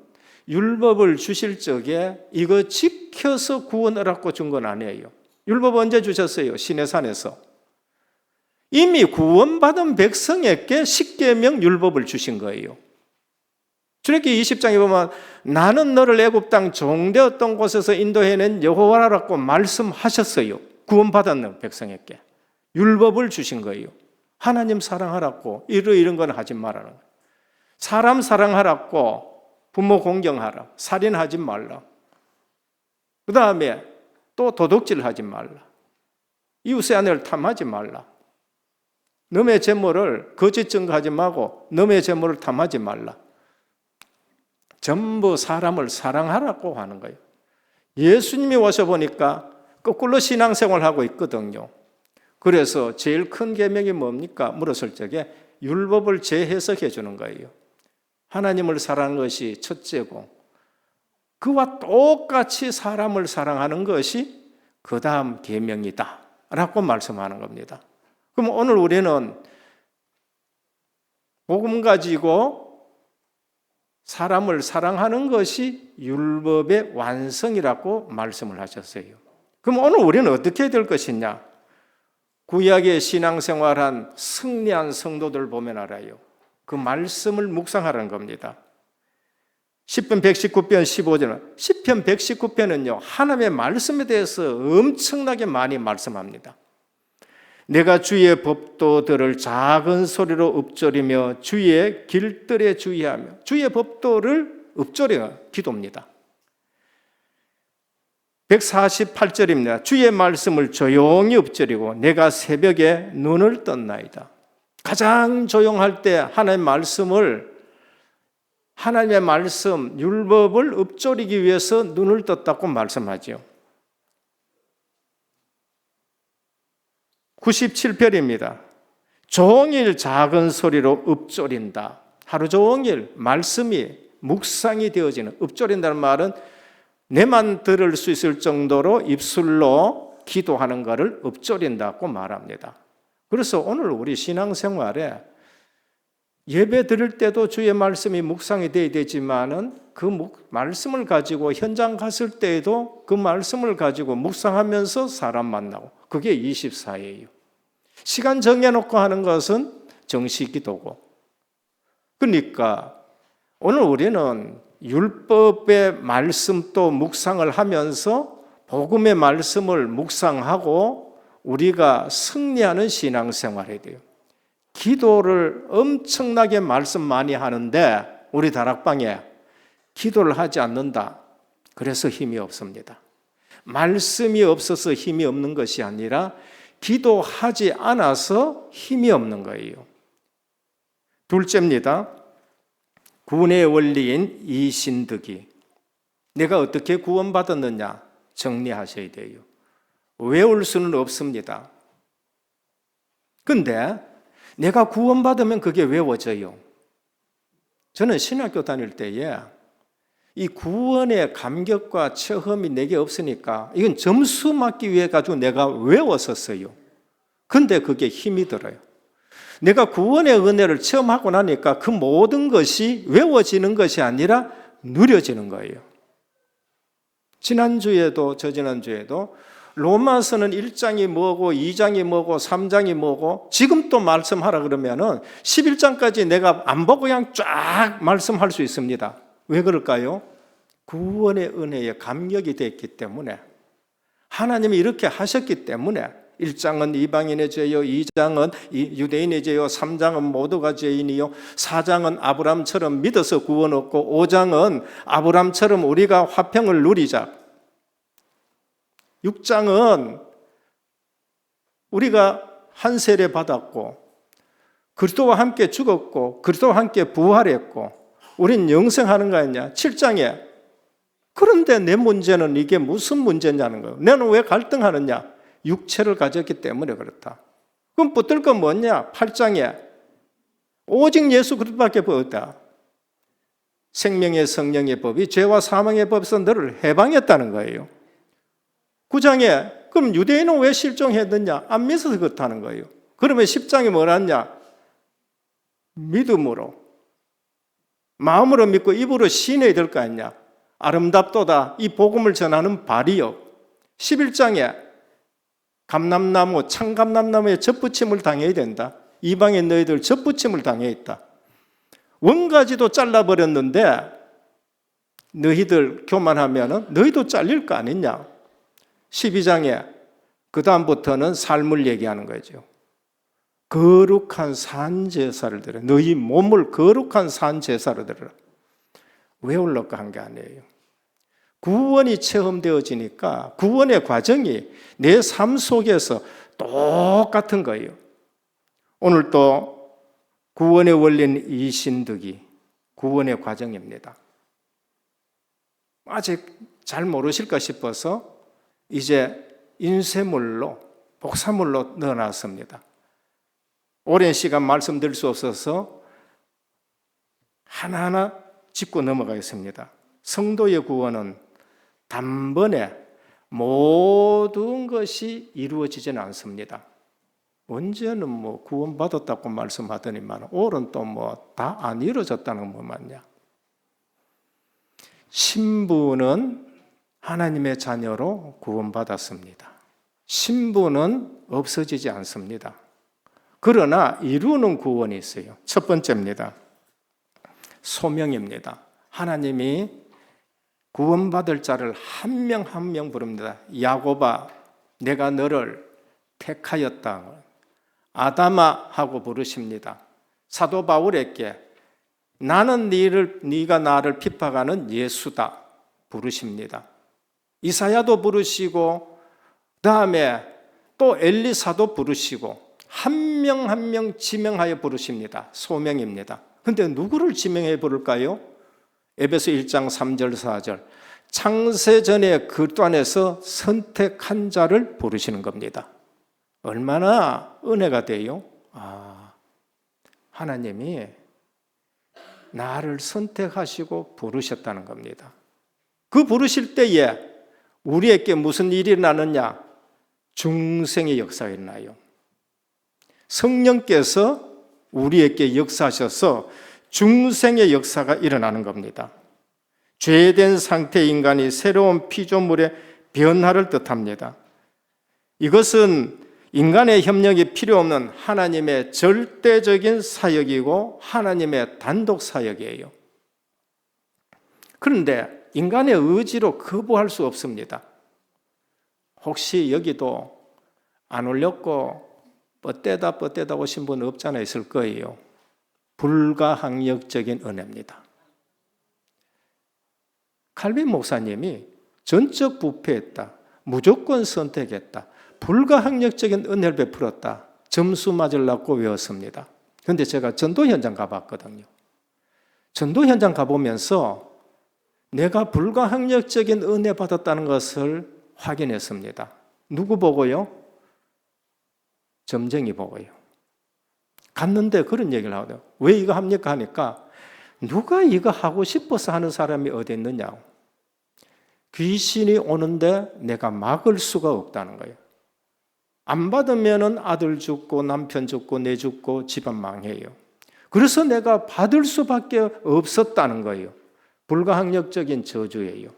율법을 주실 적에 이거 지켜서 구원하라고 준 건 아니에요. 율법 언제 주셨어요? 시내산에서. 이미 구원받은 백성에게 십계명 율법을 주신 거예요. 출애굽기 20장에 보면 나는 너를 애굽 땅 종되었던 곳에서 인도해낸 여호와라고 말씀하셨어요. 구원받았는 백성에게 율법을 주신 거예요. 하나님 사랑하라고 이런 건 하지 말라는 거예요. 사람 사랑하라고 부모 공경하라, 살인하지 말라. 그 다음에 또 도둑질하지 말라. 이웃의 아내를 탐하지 말라. 남의 재물을 거짓 증거하지 말고 남의 재물을 탐하지 말라. 전부 사람을 사랑하라고 하는 거예요. 예수님이 오셔 보니까 거꾸로 신앙생활을 하고 있거든요. 그래서 제일 큰 계명이 뭡니까? 물었을 적에 율법을 재해석해 주는 거예요. 하나님을 사랑하는 것이 첫째고 그와 똑같이 사람을 사랑하는 것이 그 다음 계명이다 라고 말씀하는 겁니다. 그럼 오늘 우리는 복음 가지고 사람을 사랑하는 것이 율법의 완성이라고 말씀을 하셨어요. 그럼 오늘 우리는 어떻게 해야 될 것이냐? 구약의 신앙생활한 승리한 성도들 보면 알아요. 그 말씀을 묵상하라는 겁니다. 시편 119편 15절은 시편 119편은요 하나님의 말씀에 대해서 엄청나게 많이 말씀합니다. 내가 주의 법도들을 작은 소리로 읊조리며 주의 길들에 주의하며 주의 법도를 읊조려 기도입니다. 148절입니다. 주의 말씀을 조용히 읊조리고 내가 새벽에 눈을 떴나이다. 가장 조용할 때 하나님의 말씀, 율법을 읊조리기 위해서 눈을 떴다고 말씀하죠. 97편입니다. 종일 작은 소리로 읊조린다. 하루 종일 말씀이 묵상이 되어지는, 읊조린다는 말은 내만 들을 수 있을 정도로 입술로 기도하는 것을 읊조린다고 말합니다. 그래서 오늘 우리 신앙생활에 예배 드릴 때도 주의 말씀이 묵상이 되어야 되지만은 그 말씀을 가지고 현장 갔을 때에도 그 말씀을 가지고 묵상하면서 사람 만나고 그게 24예요. 시간 정해놓고 하는 것은 정시기도고. 그러니까 오늘 우리는 율법의 말씀도 묵상을 하면서 복음의 말씀을 묵상하고 우리가 승리하는 신앙생활이 돼요. 기도를 엄청나게 말씀 많이 하는데 우리 다락방에 기도를 하지 않는다. 그래서 힘이 없습니다. 말씀이 없어서 힘이 없는 것이 아니라 기도하지 않아서 힘이 없는 거예요. 둘째입니다. 구원의 원리인 이신득이. 내가 어떻게 구원받았느냐 정리하셔야 돼요. 외울 수는 없습니다. 근데 내가 구원받으면 그게 외워져요. 저는 신학교 다닐 때에 이 구원의 감격과 체험이 내게 없으니까 이건 점수 맞기 위해 가지고 내가 외웠었어요. 근데 그게 힘이 들어요. 내가 구원의 은혜를 체험하고 나니까 그 모든 것이 외워지는 것이 아니라 누려지는 거예요. 지난주에도 저지난주에도 로마서는 1장이 뭐고 2장이 뭐고 3장이 뭐고 지금 또 말씀하라 그러면은 11장까지 내가 안 보고 그냥 쫙 말씀할 수 있습니다. 왜 그럴까요? 구원의 은혜에 감격이 됐기 때문에 하나님이 이렇게 하셨기 때문에 1장은 이방인의 죄요, 2장은 유대인의 죄요, 3장은 모두가 죄인이요, 4장은 아브람처럼 믿어서 구원 얻고 5장은 아브람처럼 우리가 화평을 누리자, 6장은 우리가 한 세례 받았고 그리스도와 함께 죽었고 그리스도와 함께 부활했고 우린 영생하는 거 아니냐. 7장에 그런데 내 문제는 이게 무슨 문제냐는 거예요. 나는 왜 갈등하느냐. 육체를 가졌기 때문에 그렇다. 그럼 붙들 건 뭐냐. 8장에 오직 예수 그리스도밖에 없다. 생명의 성령의 법이 죄와 사망의 법에서 너를 해방했다는 거예요. 9장에 그럼 유대인은 왜 실종했느냐? 안 믿어서 그렇다는 거예요. 그러면 10장에 뭐라냐? 믿음으로, 마음으로 믿고 입으로 시인해야 될 거 아니냐? 아름답도다 이 복음을 전하는 발이요. 11장에 감람나무, 창감람나무에 젖붙임을 당해야 된다. 이방의 너희들 젖붙임을 당해 있다. 원가지도 잘라버렸는데 너희들 교만하면 너희도 잘릴 거 아니냐? 12장에 그 다음부터는 삶을 얘기하는 거죠. 거룩한 산제사를 드려. 너희 몸을 거룩한 산제사로 드려라. 왜 올라가 한 게 아니에요. 구원이 체험되어지니까 구원의 과정이 내 삶 속에서 똑같은 거예요. 오늘 또 구원의 원리는 이신득이 구원의 과정입니다. 아직 잘 모르실까 싶어서 이제 인쇄물로 복사물로 넣어놨습니다. 오랜 시간 말씀드릴 수 없어서 하나하나 짚고 넘어가겠습니다. 성도의 구원은 단번에 모든 것이 이루어지지는 않습니다. 언제는 뭐 구원받았다고 말씀하더니만 올은 또 뭐 다 안 이루어졌다는 거 맞냐? 신부는 하나님의 자녀로 구원받았습니다. 신부는 없어지지 않습니다. 그러나 이루는 구원이 있어요. 첫 번째입니다. 소명입니다. 하나님이 구원받을 자를 한 명 한 명 부릅니다. 야곱아, 내가 너를 택하였다. 아담아 하고 부르십니다. 사도 바울에게 나는 네가 나를 핍박하는 예수다 부르십니다. 이사야도 부르시고 다음에 또 엘리사도 부르시고 한 명 한 명 지명하여 부르십니다. 소명입니다. 근데 누구를 지명해 부를까요? 에베소 1장 3절 4절 창세전에 그단에서 선택한 자를 부르시는 겁니다. 얼마나 은혜가 돼요? 하나님이 나를 선택하시고 부르셨다는 겁니다. 그 부르실 때에 우리에게 무슨 일이 일어나느냐? 중생의 역사가 일어나요. 성령께서 우리에게 역사하셔서 중생의 역사가 일어나는 겁니다. 죄된 상태의 인간이 새로운 피조물의 변화를 뜻합니다. 이것은 인간의 협력이 필요 없는 하나님의 절대적인 사역이고 하나님의 단독 사역이에요. 그런데 인간의 의지로 거부할 수 없습니다. 혹시 여기도 안 올렸고 뻗대다 오신 분 없잖아 있을 거예요. 불가항력적인 은혜입니다. 칼빈 목사님이 전적 부패했다, 무조건 선택했다, 불가항력적인 은혜를 베풀었다, 점수 맞으려고 외웠습니다. 그런데 제가 전도 현장 가봤거든요. 전도 현장 가보면서 내가 불가항력적인 은혜 받았다는 것을 확인했습니다. 누구 보고요? 점쟁이 보고요. 갔는데 그런 얘기를 하거든요. 왜 이거 합니까? 하니까 누가 이거 하고 싶어서 하는 사람이 어디 있느냐고. 귀신이 오는데 내가 막을 수가 없다는 거예요. 안 받으면 아들 죽고 남편 죽고 내 죽고 집안 망해요. 그래서 내가 받을 수밖에 없었다는 거예요. 불가항력적인 저주예요.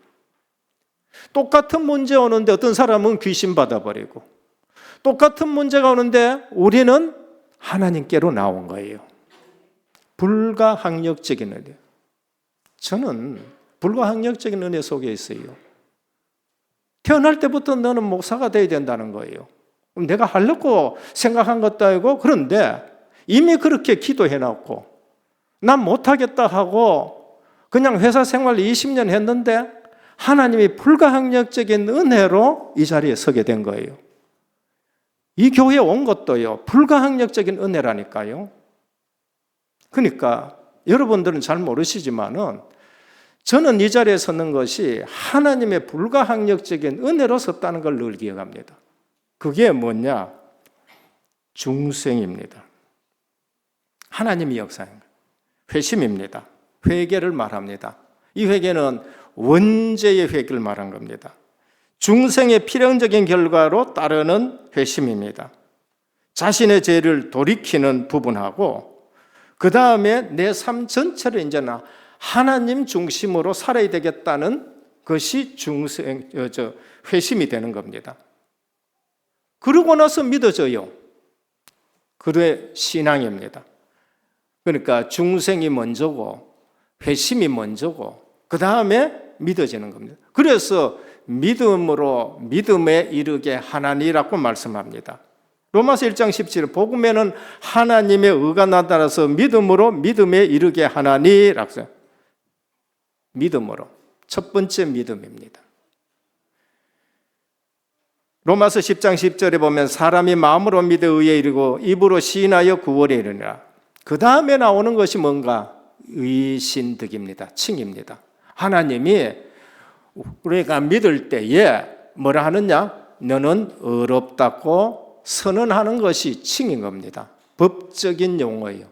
똑같은 문제 오는데 어떤 사람은 귀신 받아버리고 똑같은 문제가 오는데 우리는 하나님께로 나온 거예요. 불가항력적인 은혜. 저는 불가항력적인 은혜 속에 있어요. 태어날 때부터 너는 목사가 돼야 된다는 거예요. 내가 하려고 생각한 것도 아니고 그런데 이미 그렇게 기도해놨고 난 못하겠다 하고 그냥 회사 생활 20년 했는데 하나님이 불가항력적인 은혜로 이 자리에 서게 된 거예요. 이 교회에 온 것도요, 불가항력적인 은혜라니까요. 그러니까 여러분들은 잘 모르시지만은 저는 이 자리에 섰는 것이 하나님의 불가항력적인 은혜로 섰다는 걸 늘 기억합니다. 그게 뭐냐? 중생입니다. 하나님이 역사한 거예요. 회심입니다. 회개를 말합니다. 이 회개는 원죄의 회개를 말한 겁니다. 중생의 필연적인 결과로 따르는 회심입니다. 자신의 죄를 돌이키는 부분하고 그 다음에 내 삶 전체를 이제는 하나님 중심으로 살아야 되겠다는 것이 회심이 되는 겁니다. 그러고 나서 믿어져요. 그게 신앙입니다. 그러니까 중생이 먼저고 회심이 먼저고 그 다음에 믿어지는 겁니다. 그래서 믿음으로 믿음에 이르게 하나니라고 말씀합니다. 로마서 1장 17절 복음에는 하나님의 의가 나타나서 믿음으로 믿음에 이르게 하나니라고. 믿음으로 첫 번째 믿음입니다. 로마서 10장 10절에 보면 사람이 마음으로 믿어 의에 이르고 입으로 시인하여 구원에 이르니라. 그 다음에 나오는 것이 뭔가 의신득입니다. 칭입니다. 하나님이 우리가 믿을 때에 뭐라 하느냐? 너는 의롭다고 선언하는 것이 칭인 겁니다. 법적인 용어예요.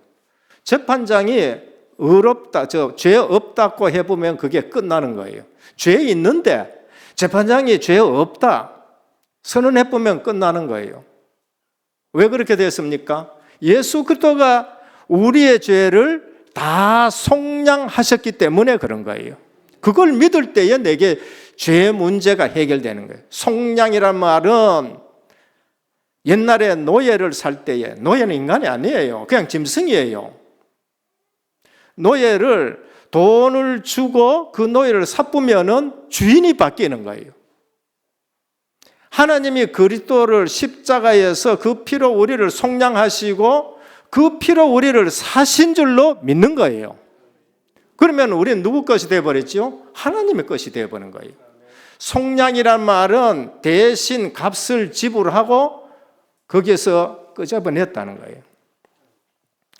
재판장이 의롭다, 죄 없다고 해보면 그게 끝나는 거예요. 죄 있는데 재판장이 죄 없다 선언해보면 끝나는 거예요. 왜 그렇게 됐습니까? 예수 그리스도가 우리의 죄를 다 속량하셨기 때문에 그런 거예요. 그걸 믿을 때에 내게 죄 문제가 해결되는 거예요. 속량이란 말은 옛날에 노예를 살 때에, 노예는 인간이 아니에요. 그냥 짐승이에요. 노예를 돈을 주고 그 노예를 삽으면은 주인이 바뀌는 거예요. 하나님이 그리스도를 십자가에서 그 피로 우리를 속량하시고 그 피로 우리를 사신 줄로 믿는 거예요. 그러면 우리는 누구 것이 되어버렸죠? 하나님의 것이 되어버린 거예요. 속량이란 말은 대신 값을 지불하고 거기에서 끄집어냈다는 거예요.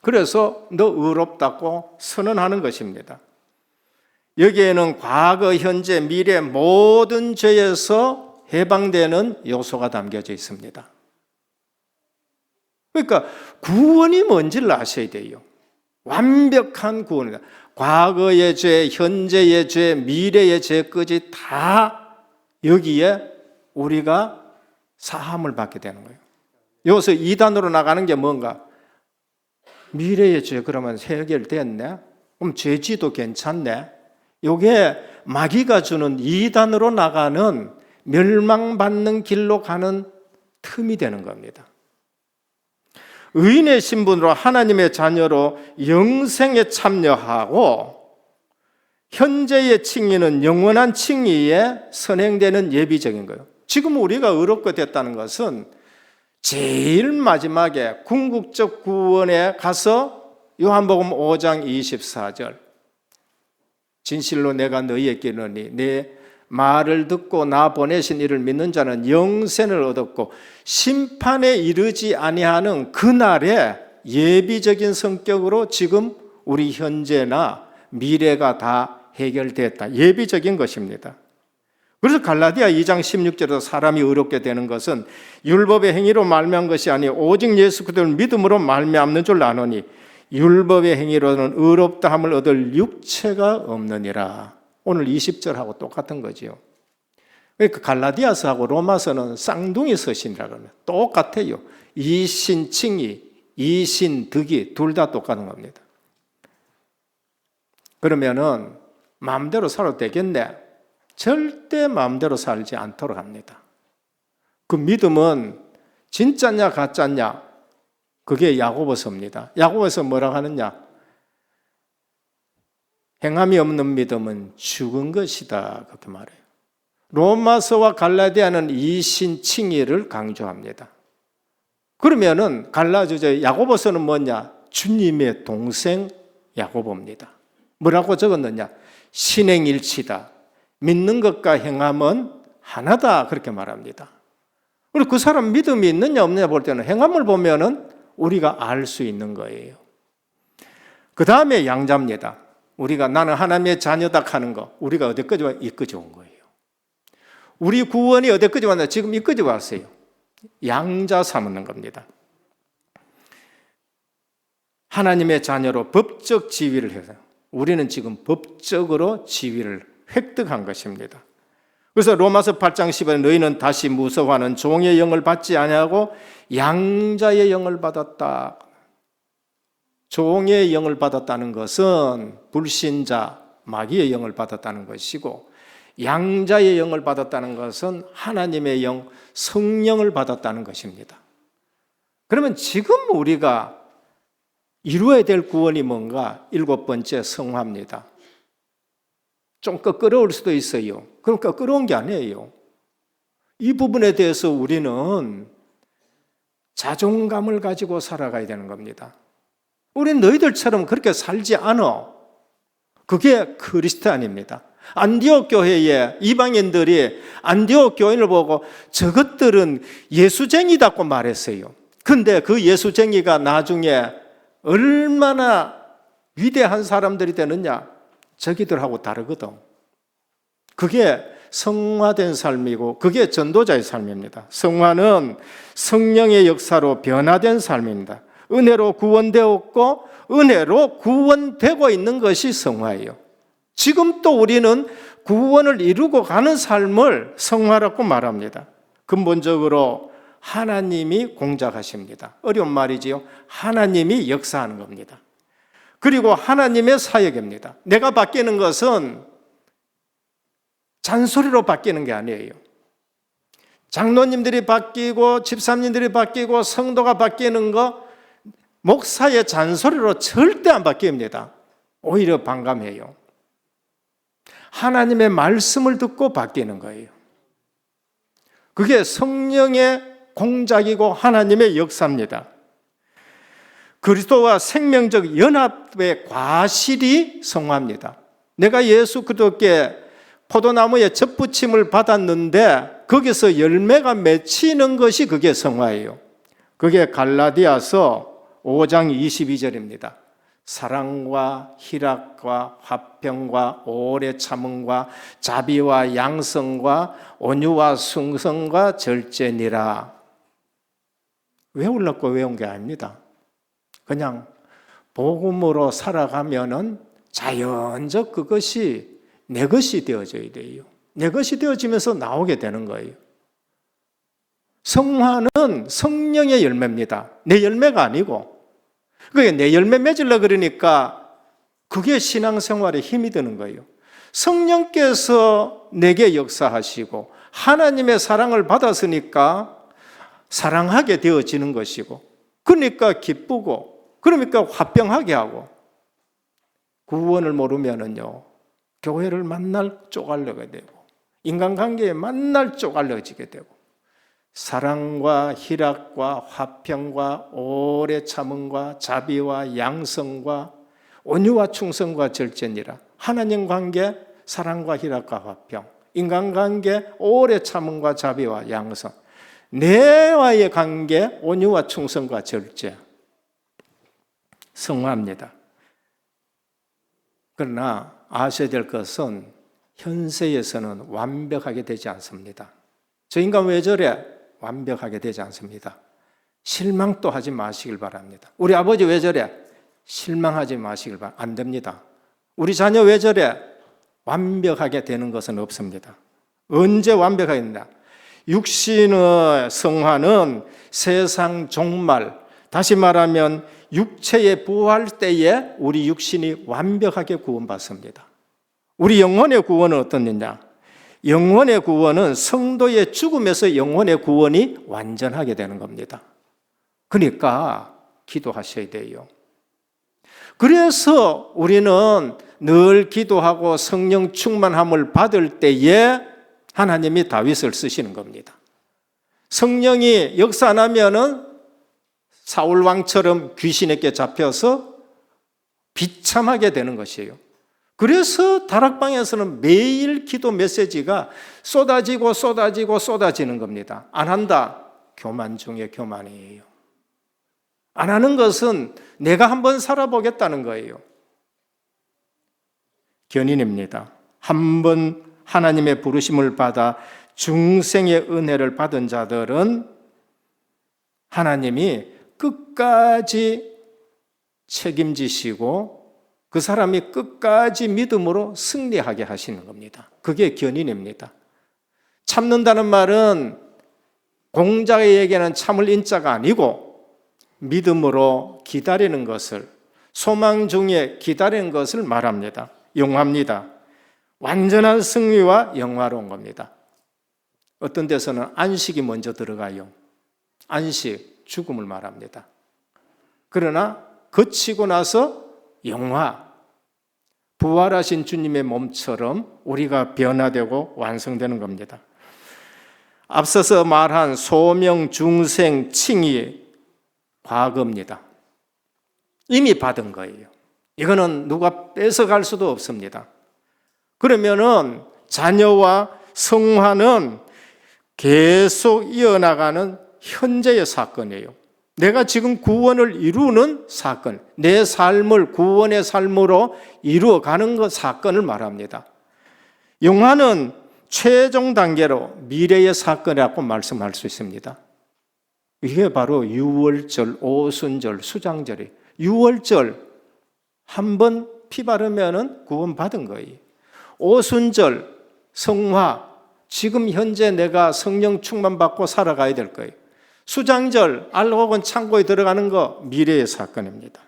그래서 너 의롭다고 선언하는 것입니다. 여기에는 과거, 현재, 미래 모든 죄에서 해방되는 요소가 담겨져 있습니다. 그러니까 구원이 뭔지를 아셔야 돼요. 완벽한 구원이다. 과거의 죄, 현재의 죄, 미래의 죄까지 다 여기에 우리가 사함을 받게 되는 거예요. 여기서 2단으로 나가는 게 뭔가? 미래의 죄 그러면 해결됐네? 그럼 죄지도 괜찮네? 이게 마귀가 주는 2단으로 나가는 멸망받는 길로 가는 틈이 되는 겁니다. 의인의 신분으로 하나님의 자녀로 영생에 참여하고 현재의 칭의는 영원한 칭의에 선행되는 예비적인 거예요. 지금 우리가 의롭게 됐다는 것은 제일 마지막에 궁극적 구원에 가서 요한복음 5장 24절 진실로 내가 너희에게 이르노니 내 말을 듣고 나 보내신 이를 믿는 자는 영생을 얻었고 심판에 이르지 아니하는 그날의 예비적인 성격으로 지금 우리 현재나 미래가 다 해결됐다. 예비적인 것입니다. 그래서 갈라디아 2장 16절에서 사람이 의롭게 되는 것은 율법의 행위로 말미암은 것이 아니요 오직 예수 그리스도를 믿음으로 말미암는 줄 아노니 율법의 행위로는 의롭다함을 얻을 육체가 없느니라. 오늘 20절하고 똑같은 거지요. 그러니까 갈라디아서하고 로마서는 쌍둥이 서신이라고 하면 똑같아요. 이신칭의, 이신득이 둘 다 똑같은 겁니다. 그러면은 마음대로 살아도 되겠네? 절대 마음대로 살지 않도록 합니다. 그 믿음은 진짜냐 가짜냐 그게 야고보서입니다. 야고보서 뭐라고 하느냐? 행함이 없는 믿음은 죽은 것이다 그렇게 말해요. 로마서와 갈라디아는 이신칭의를 강조합니다. 그러면은 야고보서는 뭐냐? 주님의 동생 야고보입니다. 뭐라고 적었느냐? 신행일치다. 믿는 것과 행함은 하나다 그렇게 말합니다. 그리고 그 사람 믿음이 있느냐 없느냐 볼 때는 행함을 보면은 우리가 알 수 있는 거예요. 그 다음에 양자입니다. 우리가 나는 하나님의 자녀다 하는 거 우리가 어디까지 와? 이까지 온 거예요. 우리 구원이 어디까지 왔나? 지금 이까지 왔어요. 양자 삼는 겁니다. 하나님의 자녀로 법적 지위를 해서 우리는 지금 법적으로 지위를 획득한 것입니다. 그래서 로마서 8장 10에 너희는 다시 무서워하는 종의 영을 받지 아니하고 양자의 영을 받았다. 종의 영을 받았다는 것은 불신자, 마귀의 영을 받았다는 것이고, 양자의 영을 받았다는 것은 하나님의 영, 성령을 받았다는 것입니다. 그러면 지금 우리가 이루어야 될 구원이 뭔가? 7번째, 성화입니다. 좀 껄끄러울 수도 있어요. 그럼 껄끄러운 게 아니에요. 이 부분에 대해서 우리는 자존감을 가지고 살아가야 되는 겁니다. 우린 너희들처럼 그렇게 살지 않아. 그게 그리스도인입니다. 안디옥 교회에 이방인들이 안디옥 교인을 보고 저것들은 예수쟁이다고 말했어요. 근데 그 예수쟁이가 나중에 얼마나 위대한 사람들이 되느냐? 저기들하고 다르거든. 그게 성화된 삶이고 그게 전도자의 삶입니다. 성화는 성령의 역사로 변화된 삶입니다. 은혜로 구원되었고 은혜로 구원되고 있는 것이 성화예요. 지금 또 우리는 구원을 이루고 가는 삶을 성화라고 말합니다. 근본적으로 하나님이 공작하십니다. 어려운 말이지요. 하나님이 역사하는 겁니다. 그리고 하나님의 사역입니다. 내가 바뀌는 것은 잔소리로 바뀌는 게 아니에요. 장로님들이 바뀌고 집사님들이 바뀌고 성도가 바뀌는 거 목사의 잔소리로 절대 안 바뀝니다. 오히려 반감해요. 하나님의 말씀을 듣고 바뀌는 거예요. 그게 성령의 공작이고 하나님의 역사입니다. 그리스도와 생명적 연합의 과실이 성화입니다. 내가 예수 그리스도께 포도나무에 접붙임을 받았는데 거기서 열매가 맺히는 것이 그게 성화예요. 그게 갈라디아서 5장 22절입니다. 사랑과 희락과 화평과 오래 참음과 자비와 양성과 온유와 충성과 절제니라. 외우려고 외운 게 아닙니다. 그냥 복음으로 살아가면은 자연적 그것이 내 것이 되어져야 돼요. 내 것이 되어지면서 나오게 되는 거예요. 성화는 성령의 열매입니다. 내 열매가 아니고. 그게 내 열매 맺으려 그러니까 그게 신앙생활에 힘이 드는 거예요. 성령께서 내게 역사하시고 하나님의 사랑을 받았으니까 사랑하게 되어지는 것이고, 그러니까 기쁘고, 그러니까 화평하게 하고. 구원을 모르면은요, 교회를 만날 쪼갈려게 되고 인간관계에 만날 쪼갈려지게 되고 사랑과 희락과 화평과 오래 참음과 자비와 양성과 온유와 충성과 절제니라. 하나님 관계 사랑과 희락과 화평, 인간관계 오래 참음과 자비와 양성, 내와의 관계 온유와 충성과 절제, 성화입니다. 그러나 아셔야 될 것은 현세에서는 완벽하게 되지 않습니다. 저 인간 왜 저래? 완벽하게 되지 않습니다. 실망도 하지 마시길 바랍니다. 우리 아버지 왜 저래? 실망하지 마시길 바랍니다. 안 됩니다. 우리 자녀 왜 저래? 완벽하게 되는 것은 없습니다. 언제 완벽하게 된다? 육신의 성화는 세상 종말, 다시 말하면 육체의 부활 때에 우리 육신이 완벽하게 구원받습니다. 우리 영혼의 구원은 어떻느냐? 영혼의 구원은 성도의 죽음에서 영혼의 구원이 완전하게 되는 겁니다. 그러니까 기도하셔야 돼요. 그래서 우리는 늘 기도하고 성령 충만함을 받을 때에 하나님이 다윗을 쓰시는 겁니다. 성령이 역사 안 하면은 사울 왕처럼 귀신에게 잡혀서 비참하게 되는 것이에요. 그래서 다락방에서는 매일 기도 메시지가 쏟아지는 겁니다. 안 한다? 교만 중에 교만이에요. 안 하는 것은 내가 한번 살아보겠다는 거예요. 견인입니다. 한번 하나님의 부르심을 받아 중생의 은혜를 받은 자들은 하나님이 끝까지 책임지시고 그 사람이 끝까지 믿음으로 승리하게 하시는 겁니다. 그게 견인입니다. 참는다는 말은 공자에게는 참을 인자가 아니고 믿음으로 기다리는 것을, 소망 중에 기다리는 것을 말합니다. 영화입니다. 완전한 승리와 영화로운 겁니다. 어떤 데서는 안식이 먼저 들어가요. 안식, 죽음을 말합니다. 그러나 거치고 나서 영화, 부활하신 주님의 몸처럼 우리가 변화되고 완성되는 겁니다. 앞서서 말한 소명, 중생, 칭의, 과거입니다. 이미 받은 거예요. 이거는 누가 뺏어갈 수도 없습니다. 그러면은 자녀와 성화는 계속 이어나가는 현재의 사건이에요. 내가 지금 구원을 이루는 사건, 내 삶을 구원의 삶으로 이루어가는 것 사건을 말합니다. 영화는 최종 단계로 미래의 사건이라고 말씀할 수 있습니다. 이게 바로 유월절, 오순절, 수장절이. 유월절 한 번 피 바르면 구원 받은 거예요. 오순절, 성화, 지금 현재 내가 성령 충만 받고 살아가야 될 거예요. 수장절, 알곡은 창고에 들어가는 거 미래의 사건입니다.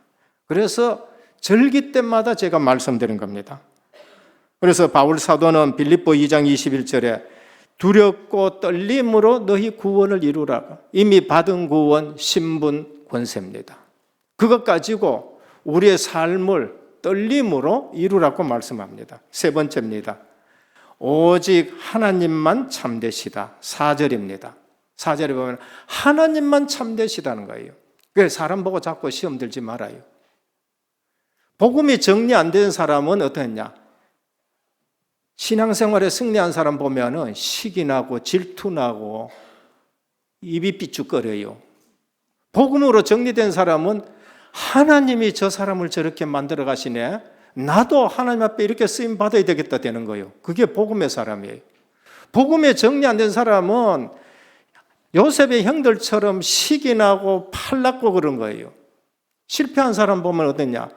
그래서 절기 때마다 제가 말씀드린 겁니다. 그래서 바울 사도는 빌립보 2장 21절에 두렵고 떨림으로 너희 구원을 이루라. 이미 받은 구원, 신분, 권세입니다. 그것 가지고 우리의 삶을 떨림으로 이루라고 말씀합니다. 세 번째입니다. 오직 하나님만 참되시다. 4절입니다. 4절에 보면 하나님만 참되시다는 거예요. 그래서 사람 보고 자꾸 시험 들지 말아요. 복음이 정리 안 된 사람은 어떠했냐? 신앙생활에 승리한 사람 보면은 시기 나고 질투 나고 입이 삐죽거려요. 복음으로 정리된 사람은 하나님이 저 사람을 저렇게 만들어 가시네. 나도 하나님 앞에 이렇게 쓰임 받아야 되겠다 되는 거예요. 그게 복음의 사람이에요. 복음에 정리 안 된 사람은 요셉의 형들처럼 시기 나고 팔 났고 그런 거예요. 실패한 사람 보면 어떠냐?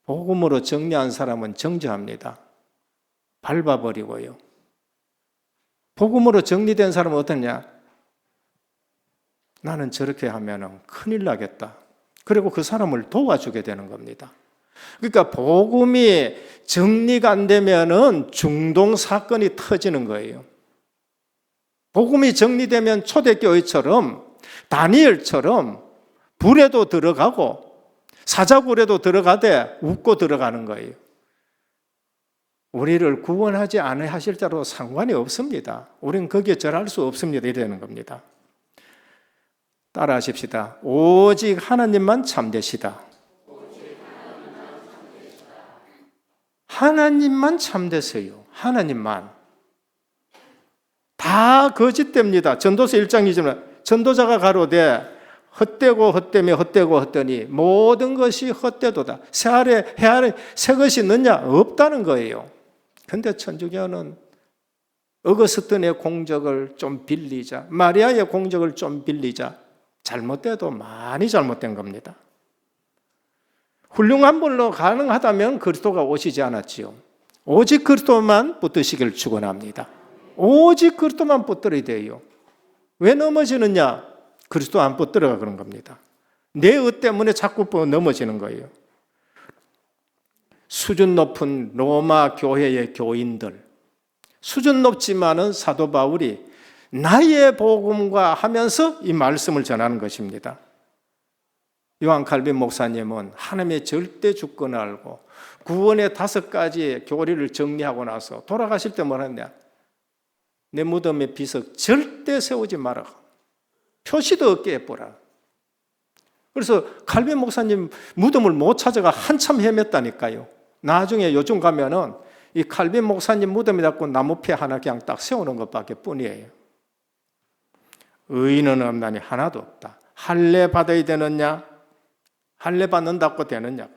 복음으로 정리한 사람은 정죄합니다. 밟아버리고요. 복음으로 정리된 사람은 어떠냐? 나는 저렇게 하면 큰일 나겠다. 그리고 그 사람을 도와주게 되는 겁니다. 그러니까 복음이 정리가 안 되면은 중동 사건이 터지는 거예요. 복음이 정리되면 초대교회처럼 다니엘처럼 불에도 들어가고 사자굴에도 들어가되 웃고 들어가는 거예요. 우리를 구원하지 않으실 자로 상관이 없습니다. 우리는 거기에 절할 수 없습니다. 이러는 겁니다. 따라 하십시다. 오직 하나님만 참되시다. 하나님만 참되세요. 하나님만. 다 거짓됩니다. 전도서 1장 2절에 전도자가 가로되 헛되고 헛되며 헛되고 헛되니 모든 것이 헛되도다. 새 아래 해 아래 새 것이 있느냐? 없다는 거예요. 근데 천주교는 어거스틴의 공적을 좀 빌리자, 마리아의 공적을 좀 빌리자. 잘못돼도 많이 잘못된 겁니다. 훌륭한 분로 가능하다면 그리스도가 오시지 않았지요. 오직 그리스도만 붙드시기를 축원합니다. 오직 그리스도만 붙들어야 돼요. 왜 넘어지느냐? 그리스도 안 붙들어가 그런 겁니다. 내 의 때문에 자꾸 넘어지는 거예요. 수준 높은 로마 교회의 교인들, 수준 높지만은 사도 바울이 나의 복음과 하면서 이 말씀을 전하는 것입니다. 요한 칼빈 목사님은 하나님의 절대 주권을 알고 구원의 5가지 교리를 정리하고 나서 돌아가실 때 뭐라 했냐? 내 무덤에 비석 절대 세우지 마라. 표시도 없게 해보라. 그래서 칼빈 목사님 무덤을 못 찾아가 한참 헤맸다니까요. 나중에 요즘 가면은 이 칼빈 목사님 무덤에 닿고 나무패 하나 그냥 딱 세우는 것밖에 뿐이에요. 의인은 없나니 하나도 없다. 할례 받아야 되느냐? 할례 받는다고 되느냐?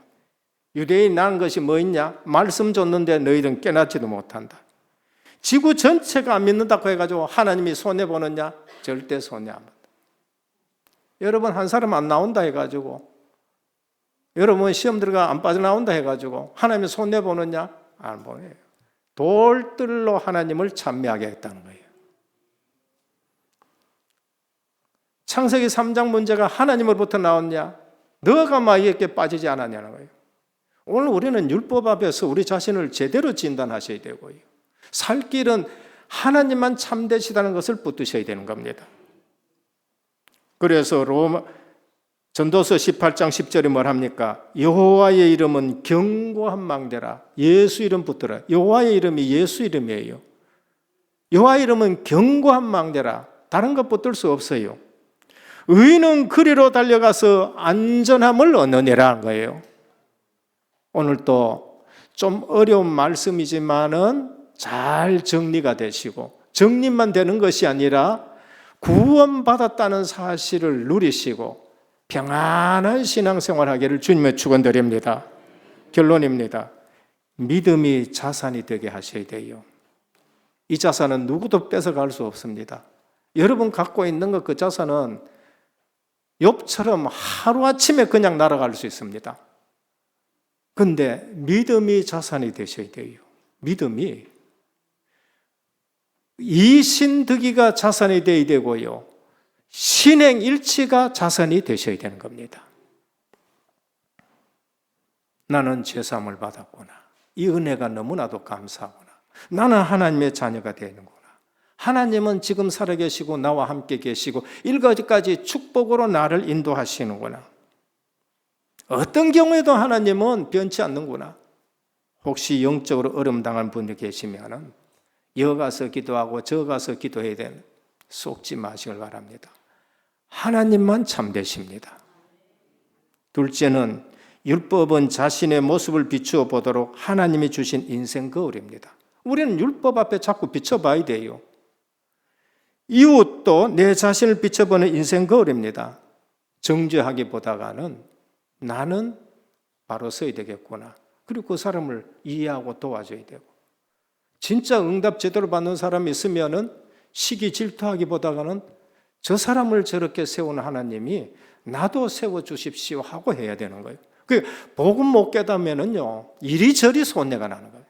유대인 난 것이 뭐 있냐? 말씀 줬는데 너희들은 깨닫지도 못한다. 지구 전체가 안 믿는다고 해가지고 하나님이 손해보느냐? 절대 손해 안 본다. 여러분 한 사람 안 나온다 해가지고 여러분 시험 들어가 안 빠져나온다 해가지고 하나님이 손 내보느냐? 안 보내요. 돌들로 하나님을 찬미하게 했다는 거예요. 창세기 3장 문제가 하나님으로부터 나왔냐? 너가 마귀에게 빠지지 않았냐는 거예요. 오늘 우리는 율법 앞에서 우리 자신을 제대로 진단하셔야 되고요. 살 길은 하나님만 참되시다는 것을 붙드셔야 되는 겁니다. 그래서 전도서 18장 10절에 뭘 합니까? 여호와의 이름은 견고한 망대라. 예수 이름 붙들어. 여호와의 이름이 예수 이름이에요. 여호와의 이름은 견고한 망대라. 다른 것 붙들 수 없어요. 의인은 그리로 달려가서 안전함을 얻느니라는 거예요. 오늘 또 좀 어려운 말씀이지만은 잘 정리가 되시고, 정리만 되는 것이 아니라 구원받았다는 사실을 누리시고 평안한 신앙생활 하기를 주님의 축원드립니다. 결론입니다. 믿음이 자산이 되게 하셔야 돼요. 이 자산은 누구도 뺏어갈 수 없습니다. 여러분 갖고 있는 것, 그 자산은 욥처럼 하루아침에 그냥 날아갈 수 있습니다. 근데 믿음이 자산이 되셔야 돼요. 믿음이. 이신득이가 자산이 되어야 되고요. 신행일치가 자산이 되셔야 되는 겁니다. 나는 죄사함을 받았구나. 이 은혜가 너무나도 감사하구나. 나는 하나님의 자녀가 되는구나. 하나님은 지금 살아계시고 나와 함께 계시고 일까지 축복으로 나를 인도하시는구나. 어떤 경우에도 하나님은 변치 않는구나. 혹시 영적으로 어려움당한 분이 계시면 여 가서 기도하고 저 가서 기도해야 되는, 속지 마시길 바랍니다. 하나님만 참되십니다. 둘째는 율법은 자신의 모습을 비추어 보도록 하나님이 주신 인생 거울입니다. 우리는 율법 앞에 자꾸 비춰봐야 돼요. 이웃도 내 자신을 비춰보는 인생 거울입니다. 정죄하기보다는 나는 바로 서야 되겠구나. 그리고 그 사람을 이해하고 도와줘야 되고, 진짜 응답 제대로 받는 사람이 있으면은 시기 질투하기보다는 저 사람을 저렇게 세우는 하나님이 나도 세워주십시오 하고 해야 되는 거예요. 그 복음 못 깨닫으면은요, 이리저리 손해가 나는 거예요.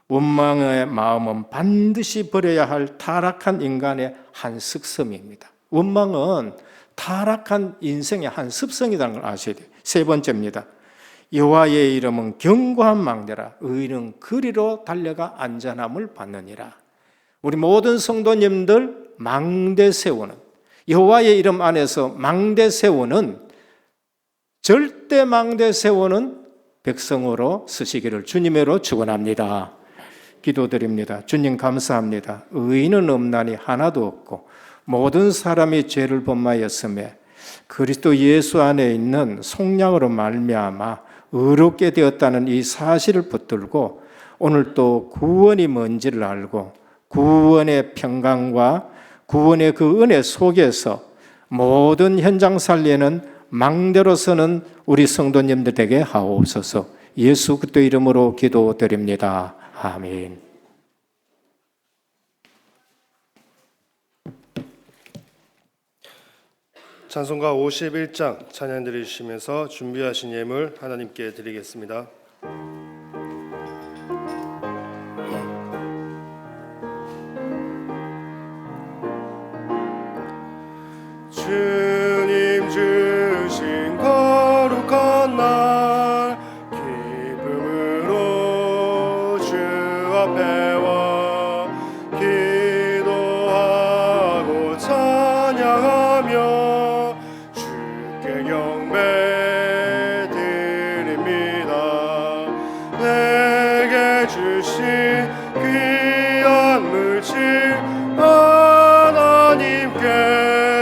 원망의 마음은 반드시 버려야 할 타락한 인간의 한 습성입니다. 원망은 타락한 인생의 한 습성이라는 걸 아셔야 돼요. 세 번째입니다. 여호와의 이름은 견고한 망대라. 의인은 그리로 달려가 안전함을 받느니라. 우리 모든 성도님들 망대 세우는, 여호와의 이름 안에서 망대 세우는, 절대 망대 세우는 백성으로 쓰시기를 주님으로 축원합니다. 기도드립니다. 주님 감사합니다. 의인은 없나니 하나도 없고 모든 사람이 죄를 범하였음에 그리스도 예수 안에 있는 속량으로 말미암아 의롭게 되었다는 이 사실을 붙들고 오늘 또 구원이 뭔지를 알고 구원의 평강과 구원의 그 은혜 속에서 모든 현장 살리는 망대로 서는 우리 성도님들 되게 하옵소서. 예수 그리스도 이름으로 기도드립니다. 아멘. 찬송가 51장 찬양 드리시면서 준비하신 예물 하나님께 드리겠습니다. 주님 주신 거룩한 날 기쁨으로 주 앞에 와 기도하고 찬양하며 경배 드립니다. 내게 주신 귀한 물질 하나님께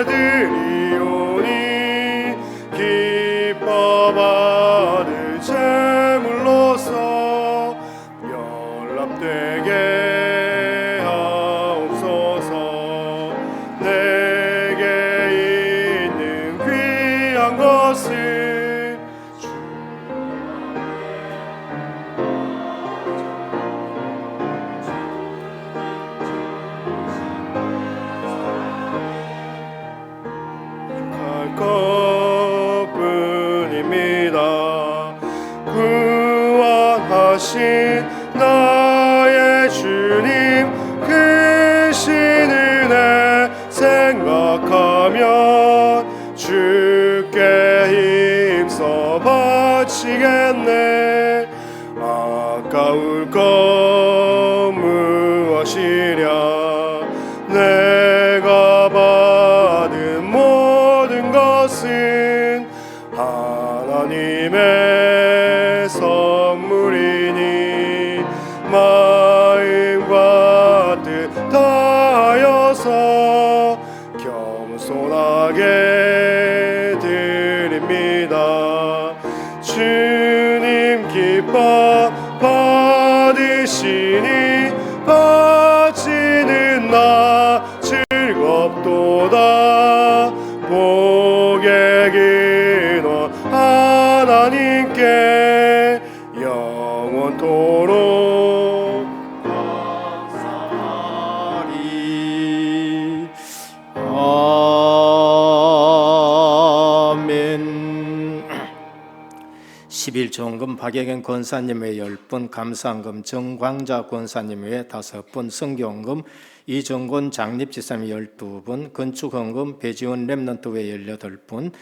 드리오니 기뻐 받을 제물로서 연락되게 하옵소서. 내게 있는 귀한 것을 할 것뿐이라 하신 나의 주님 크신 은혜 생각하면 주께 힘써 바치겠네. 아까울 것 무엇이랴. 내가 받은 모든 것은 하나님의 선물이니 마음과 뜻 다하여서 겸손하게 드립니다. 주님 기뻐 받으시니 바치는 나 즐겁도다. 복의 근원 하나님께 영원토록 감사하리. 아멘. 11조원금 박예경 권사님의 10분, 감사원금 정광자 권사님의 5분, 성교원금 이정곤 장립지사님 12분, 건축원금 배지원 렘넌트회 18분,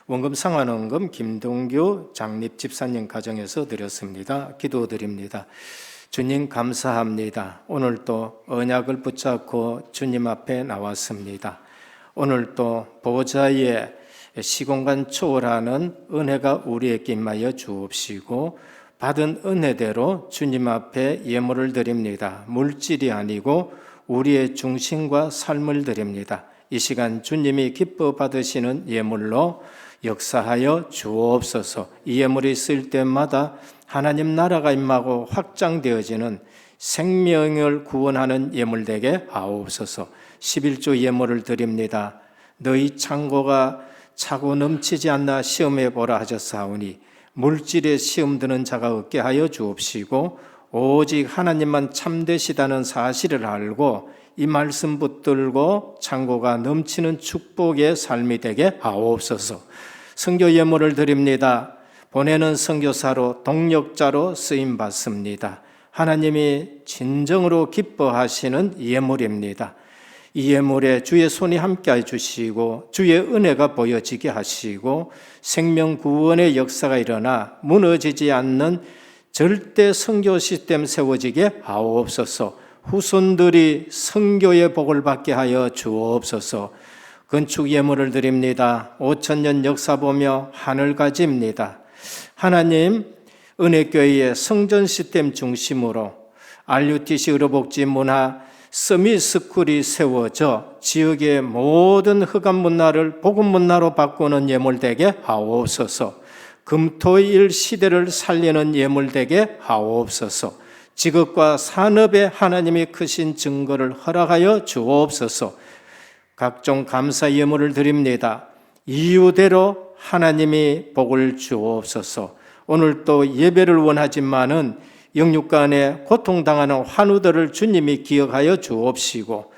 원금 상환원금 김동규 장립집사님 가정에서 드렸습니다. 기도드립니다. 주님 감사합니다. 오늘 또 언약을 붙잡고 주님 앞에 나왔습니다. 오늘 또 보좌에 시공간 초월하는 은혜가 우리에게 임하여 주옵시고 받은 은혜대로 주님 앞에 예물을 드립니다. 물질이 아니고 우리의 중심과 삶을 드립니다. 이 시간 주님이 기뻐 받으시는 예물로 역사하여 주옵소서. 이 예물이 있을 때마다 하나님 나라가 임하고 확장되어지는 생명을 구원하는 예물 되게 하옵소서. 11조 예물을 드립니다. 너희 창고가 차고 넘치지 않나 시험해 보라 하셨사오니 물질에 시험 드는 자가 없게 하여 주옵시고 오직 하나님만 참되시다는 사실을 알고 이 말씀 붙들고 창고가 넘치는 축복의 삶이 되게 하옵소서. 선교 예물을 드립니다. 보내는 선교사로 동력자로 쓰임 받습니다. 하나님이 진정으로 기뻐하시는 예물입니다. 이 예물에 주의 손이 함께해 주시고 주의 은혜가 보여지게 하시고 생명 구원의 역사가 일어나 무너지지 않는 절대 선교 시스템 세워지게 하옵소서. 후손들이 선교의 복을 받게 하여 주옵소서. 건축 예물을 드립니다. 5000년 역사 보며 하늘 가집니다. 하나님, 은혜교회의 성전 시스템 중심으로 RUTC 의료복지 문화 서밋 스쿨이 세워져 지역의 모든 흑암 문화를 복음 문화로 바꾸는 예물 되게 하옵소서. 금토일 시대를 살리는 예물 되게 하옵소서. 직업과 산업에 하나님이 크신 증거를 허락하여 주옵소서. 각종 감사 예물을 드립니다. 이유대로 하나님이 복을 주옵소서. 오늘 또 예배를 원하지만은 영육간에 고통당하는 환우들을 주님이 기억하여 주옵시고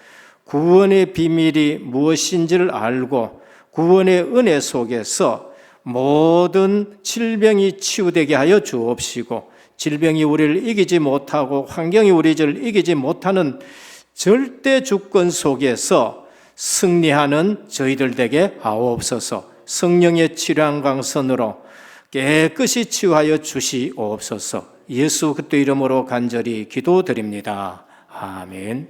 구원의 비밀이 무엇인지를 알고 구원의 은혜 속에서 모든 질병이 치유되게 하여 주옵시고 질병이 우리를 이기지 못하고 환경이 우리를 이기지 못하는 절대 주권 속에서 승리하는 저희들 되게 하옵소서. 성령의 치료한 강선으로 깨끗이 치유하여 주시옵소서. 예수 그리스도 이름으로 간절히 기도드립니다. 아멘.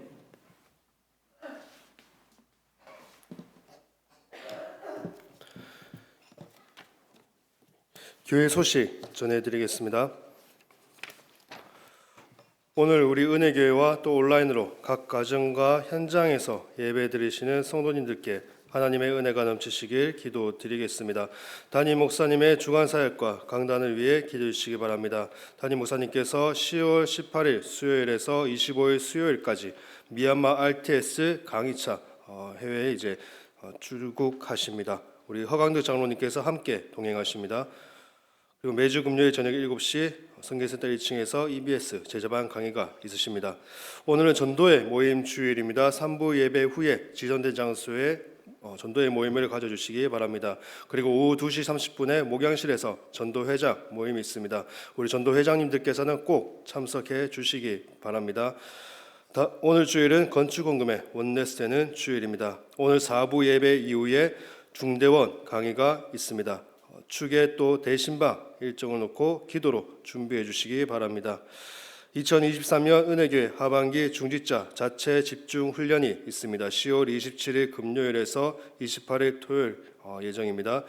교회 소식 전해드리겠습니다. 오늘 우리 은혜교회와 또 온라인으로 각 가정과 현장에서 예배드리시는 성도님들께 하나님의 은혜가 넘치시길 기도드리겠습니다. 담임 목사님의 주간사역과 강단을 위해 기도해 주시기 바랍니다. 담임 목사님께서 10월 18일 수요일에서 25일 수요일까지 미얀마 RTS 강의차 해외에 이제 출국하십니다. 우리 허강득 장로님께서 함께 동행하십니다. 그리고 매주 금요일 저녁 7시 성계센터 1층에서 EBS 제자반 강의가 있으십니다. 오늘은 전도의 모임 주일입니다. 3부 예배 후에 지정된 장소에 전도회 모임을 가져주시기 바랍니다. 그리고 오후 2시 30분에 목양실에서 전도회장 모임이 있습니다. 우리 전도회장님들께서는 꼭 참석해 주시기 바랍니다. 오늘 주일은 건축원금의 원내스되는 주일입니다. 오늘 4부 예배 이후에 중대원 강의가 있습니다. 축에 또 대신방 일정을 놓고 기도로 준비해 주시기 바랍니다. 2023년 은혜교회 하반기 중직자 자체 집중 훈련이 있습니다. 10월 27일 금요일에서 28일 토요일 예정입니다.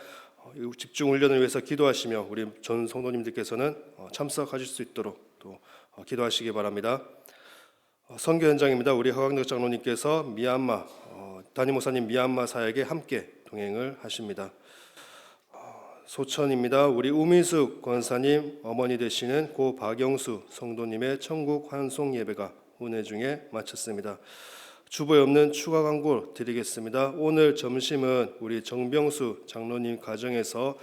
집중 훈련을 위해서 기도하시며 우리 전 성도님들께서는 참석하실 수 있도록 또 기도하시기 바랍니다. 선교 현장입니다. 우리 허강덕 장로님께서 미얀마 담임 목사님 미얀마 사역에 함께 동행을 하십니다. 소천입니다. 우리 우민숙 권사님 어머니 되시는 고 박영수 성도님의 천국 환송 예배가 운해 중에 마쳤습니다. 주보에 없는 추가 광고 드리겠습니다. 오늘 점심은 우리 정병수 장로님 가정에서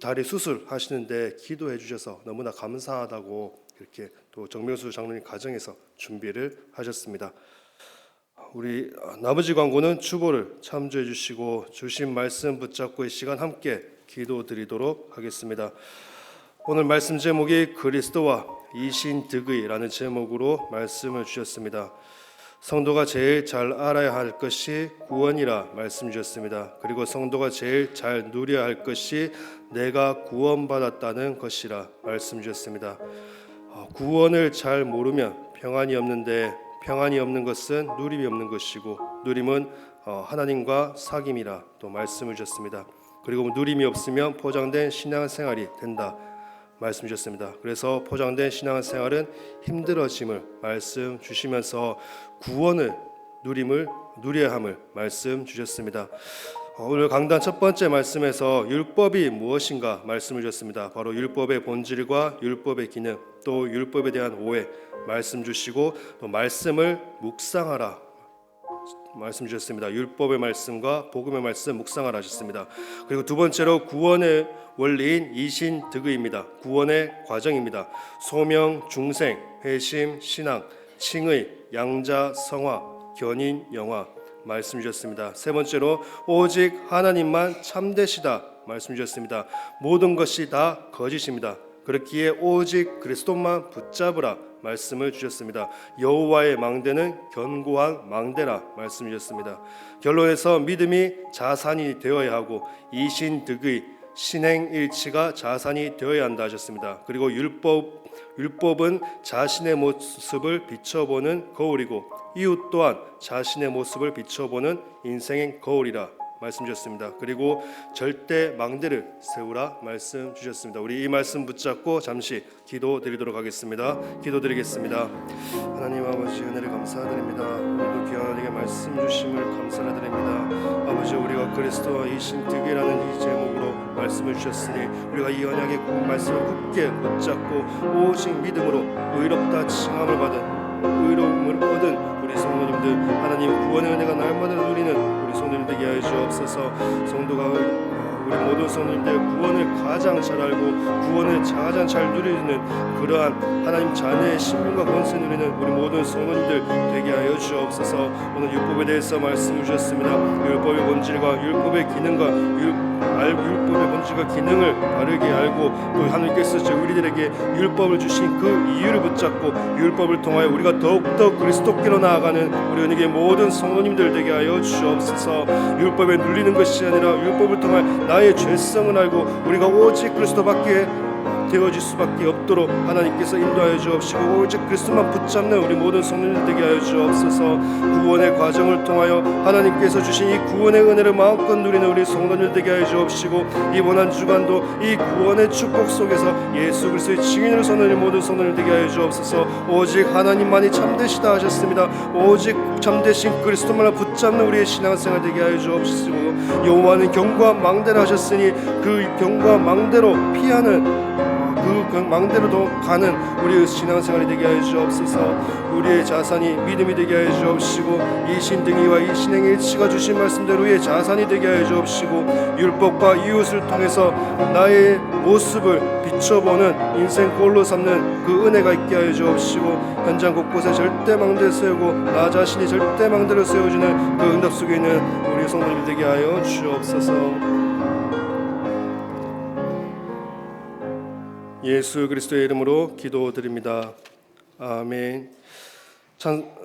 다리 수술 하시는데 기도해 주셔서 너무나 감사하다고 이렇게 또 정병수 장로님 가정에서 준비를 하셨습니다. 우리 나머지 광고는 주보를 참조해 주시고 주신 말씀 붙잡고 이 시간 함께 기도 드리도록 하겠습니다. 오늘 말씀 제목이 그리스도와 이신득의라는 제목으로 말씀을 주셨습니다. 성도가 제일 잘 알아야 할 것이 구원이라 말씀 주셨습니다. 그리고 성도가 제일 잘 누려야 할 것이 내가 구원받았다는 것이라 말씀 주셨습니다. 구원을 잘 모르면 평안이 없는데 평안이 없는 것은 누림이 없는 것이고 누림은 하나님과 사귐이라 또 말씀을 주셨습니다. 그리고 누림이 없으면 포장된 신앙생활이 된다 말씀 주셨습니다. 그래서 포장된 신앙생활은 힘들어짐을 말씀 주시면서 구원을 누림을 누려야 함을 말씀 주셨습니다. 오늘 강단 첫 번째 말씀에서 율법이 무엇인가 말씀을 주셨습니다. 바로 율법의 본질과 율법의 기능 또 율법에 대한 오해 말씀 주시고 또 말씀을 묵상하라 말씀 주셨습니다. 율법의 말씀과 복음의 말씀 묵상하라 하셨습니다. 그리고 두 번째로 구원의 원리인 이신득의입니다. 구원의 과정입니다. 소명, 중생, 회심, 신앙, 칭의, 양자, 성화, 견인, 영화 말씀 주셨습니다. 세 번째로 오직 하나님만 참되시다 말씀 주셨습니다. 모든 것이 다 거짓입니다. 그렇기에 오직 그리스도만 붙잡으라 말씀을 주셨습니다. 여호와의 망대는 견고한 망대라 말씀 주셨습니다. 결론에서 믿음이 자산이 되어야 하고 이신득의 신행일치가 자산이 되어야 한다 하셨습니다. 그리고 율법은 자신의 모습을 비춰보는 거울이고 이웃 또한 자신의 모습을 비춰보는 인생의 거울이라 말씀 주셨습니다. 그리고 절대 망대를 세우라 말씀 주셨습니다. 우리 이 말씀 붙잡고 잠시 기도 드리도록 하겠습니다. 기도 드리겠습니다. 하나님 아버지 은혜를 감사드립니다. 오늘도 귀한 우리에게 말씀 주심을 감사드립니다. 아버지 우리가 그리스도와 이신득의라는 이 제목으로 말씀을 주셨으니 우리가 이 언약의 말씀을 굳게 붙잡고 오직 믿음으로 의롭다 칭함을 받은 의로움을 얻은 우리 성도님들 하나님 구원의 은혜가 날마다 누리는 우리 성도님들 되게 하여 주옵소서. 성도가 우리 모든 성도님들 구원을 가장 잘 알고 구원을 가장 잘 누리는 그러한 하나님 자녀의 신분과 권세 누리는 우리 모든 성도님들 되게 하여 주옵소서. 오늘 율법에 대해서 말씀을 주셨습니다. 율법의 본질과 율법의 기능과 율법의 본질과 기능을 바르게 알고 또 하나님께서 우리들에게 율법을 주신 그 이유를 붙잡고 율법을 통하여 우리가 더욱더 그리스도께로 나아가는 우리 은혜의 모든 성도님들 되게 하여 주옵소서. 율법에 눌리는 것이 아니라 율법을 통하여 나의 죄성을 알고 우리가 오직 그리스도밖에 되어질 수밖에 없도록 하나님께서 인도하여 주옵시고 오직 그리스도만 붙잡는 우리 모든 성도님들 되게 하여 주옵소서. 구원의 과정을 통하여 하나님께서 주신 이 구원의 은혜를 마음껏 누리는 우리 성도님들 되게 하여 주옵시고 이번 한 주간도 이 구원의 축복 속에서 예수 그리스도의 증인으로 서는 모든 성도님들 되게 하여 주옵소서. 오직 하나님만이 참되시다 하셨습니다. 오직 참되신 그리스도만을 붙잡는 우리의 신앙생활 되게 하여 주옵시고 여호와는 견고한 망대라 하셨으니 그 견고한 망대로 피하는 그 망대로도 가는 우리의 신앙생활이 되게 하여 주옵소서. 우리의 자산이 믿음이 되게 하여 주옵시고 이 신등이와 이 신행의 일치가 주신 말씀대로의 자산이 되게 하여 주옵시고 율법과 이웃을 통해서 나의 모습을 비춰보는 인생 꼴로 삼는 그 은혜가 있게 하여 주옵시고 현장 곳곳에 절대 망대 세우고 나 자신이 절대 망대를 세워주는 그 응답 속에 있는 우리 성도님이 되게 하여 주옵소서. 예수 그리스도의 이름으로 기도드립니다. 아멘.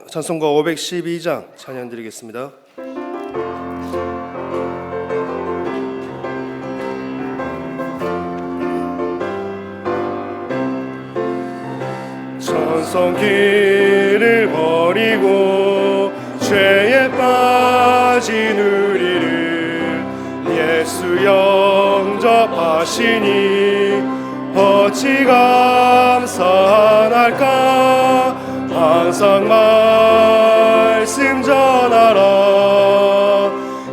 찬송가 512장 찬양 드리겠습니다. 천성길을 버리고 죄에 빠진 우리를 예수 영접하시니 어찌 감사할까. 항상 말씀 전하라.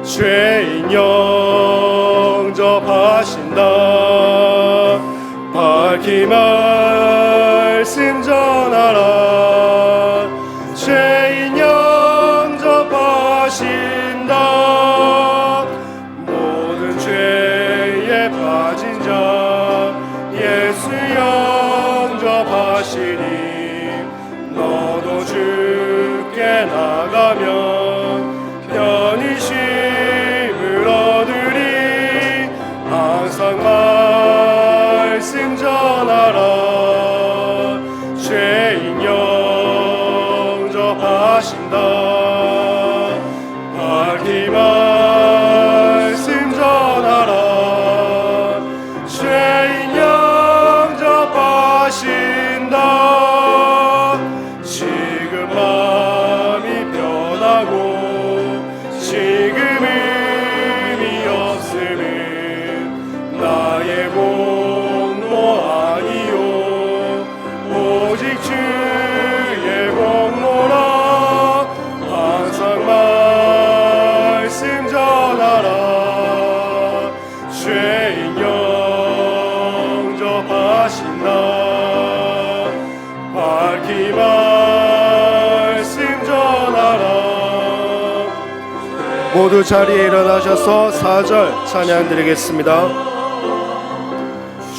죄인 영접하신다. 밝히 말씀 전하라. 죄인 영접하신다. 모든 죄에 빠진 자 예수 영접하시니 너도 주께 나가면 편히심을 얻으리. 항상 말씀 전하라. 죄인 영접하신다. 밝히 말씀 전하라. 죄인 영접하신다. 지금 마음이 변하고 지금 의미 없음은 나의 공로 아니요 오직 주의 공로라. 항상 말씀 전하라. 죄인 영접하신다. 밝히 말씀 전하라. 모두 자리에 일어나셔서 4절 찬양 드리겠습니다.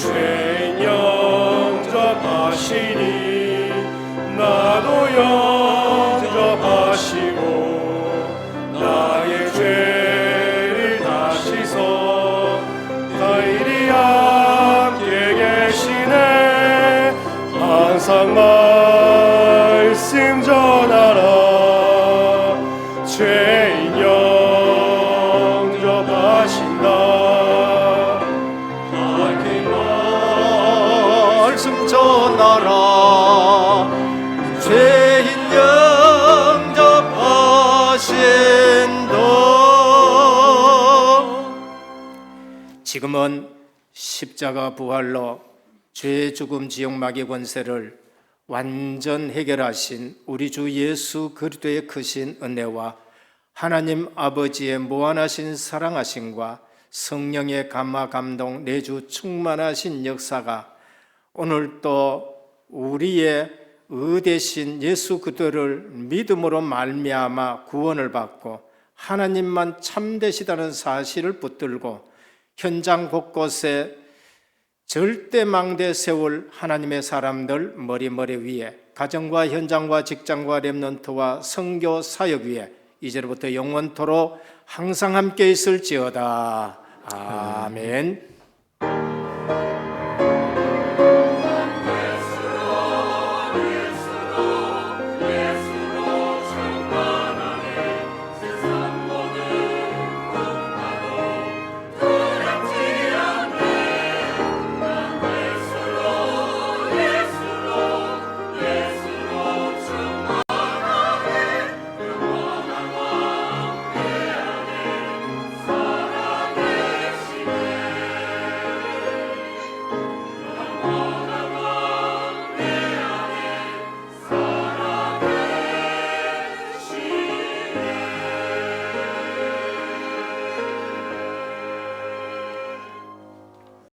죄인 영접하시니 나도 영접하시고 나의 죄를 다 씻어 다일이 함께 계시네. 항상 말씀 전하라. 죄인 영접하신다. 밝히 말씀 전하라. 죄인 영접하신다. 지금은 십자가 부활로 죄 죽음 지옥마귀 권세를 완전 해결하신 우리 주 예수 그리스도의 크신 은혜와 하나님 아버지의 무한하신 사랑하심과 성령의 감화 감동 내주 충만하신 역사가 오늘 또 우리의 의대신 예수 그리스도를 믿음으로 말미암아 구원을 받고 하나님만 참되시다는 사실을 붙들고 현장 곳곳에 절대 망대 세울 하나님의 사람들 머리 위에 가정과 현장과 직장과 렘넌트와 선교 사역 위에 이제부터 영원토록 항상 함께 있을지어다. 아멘.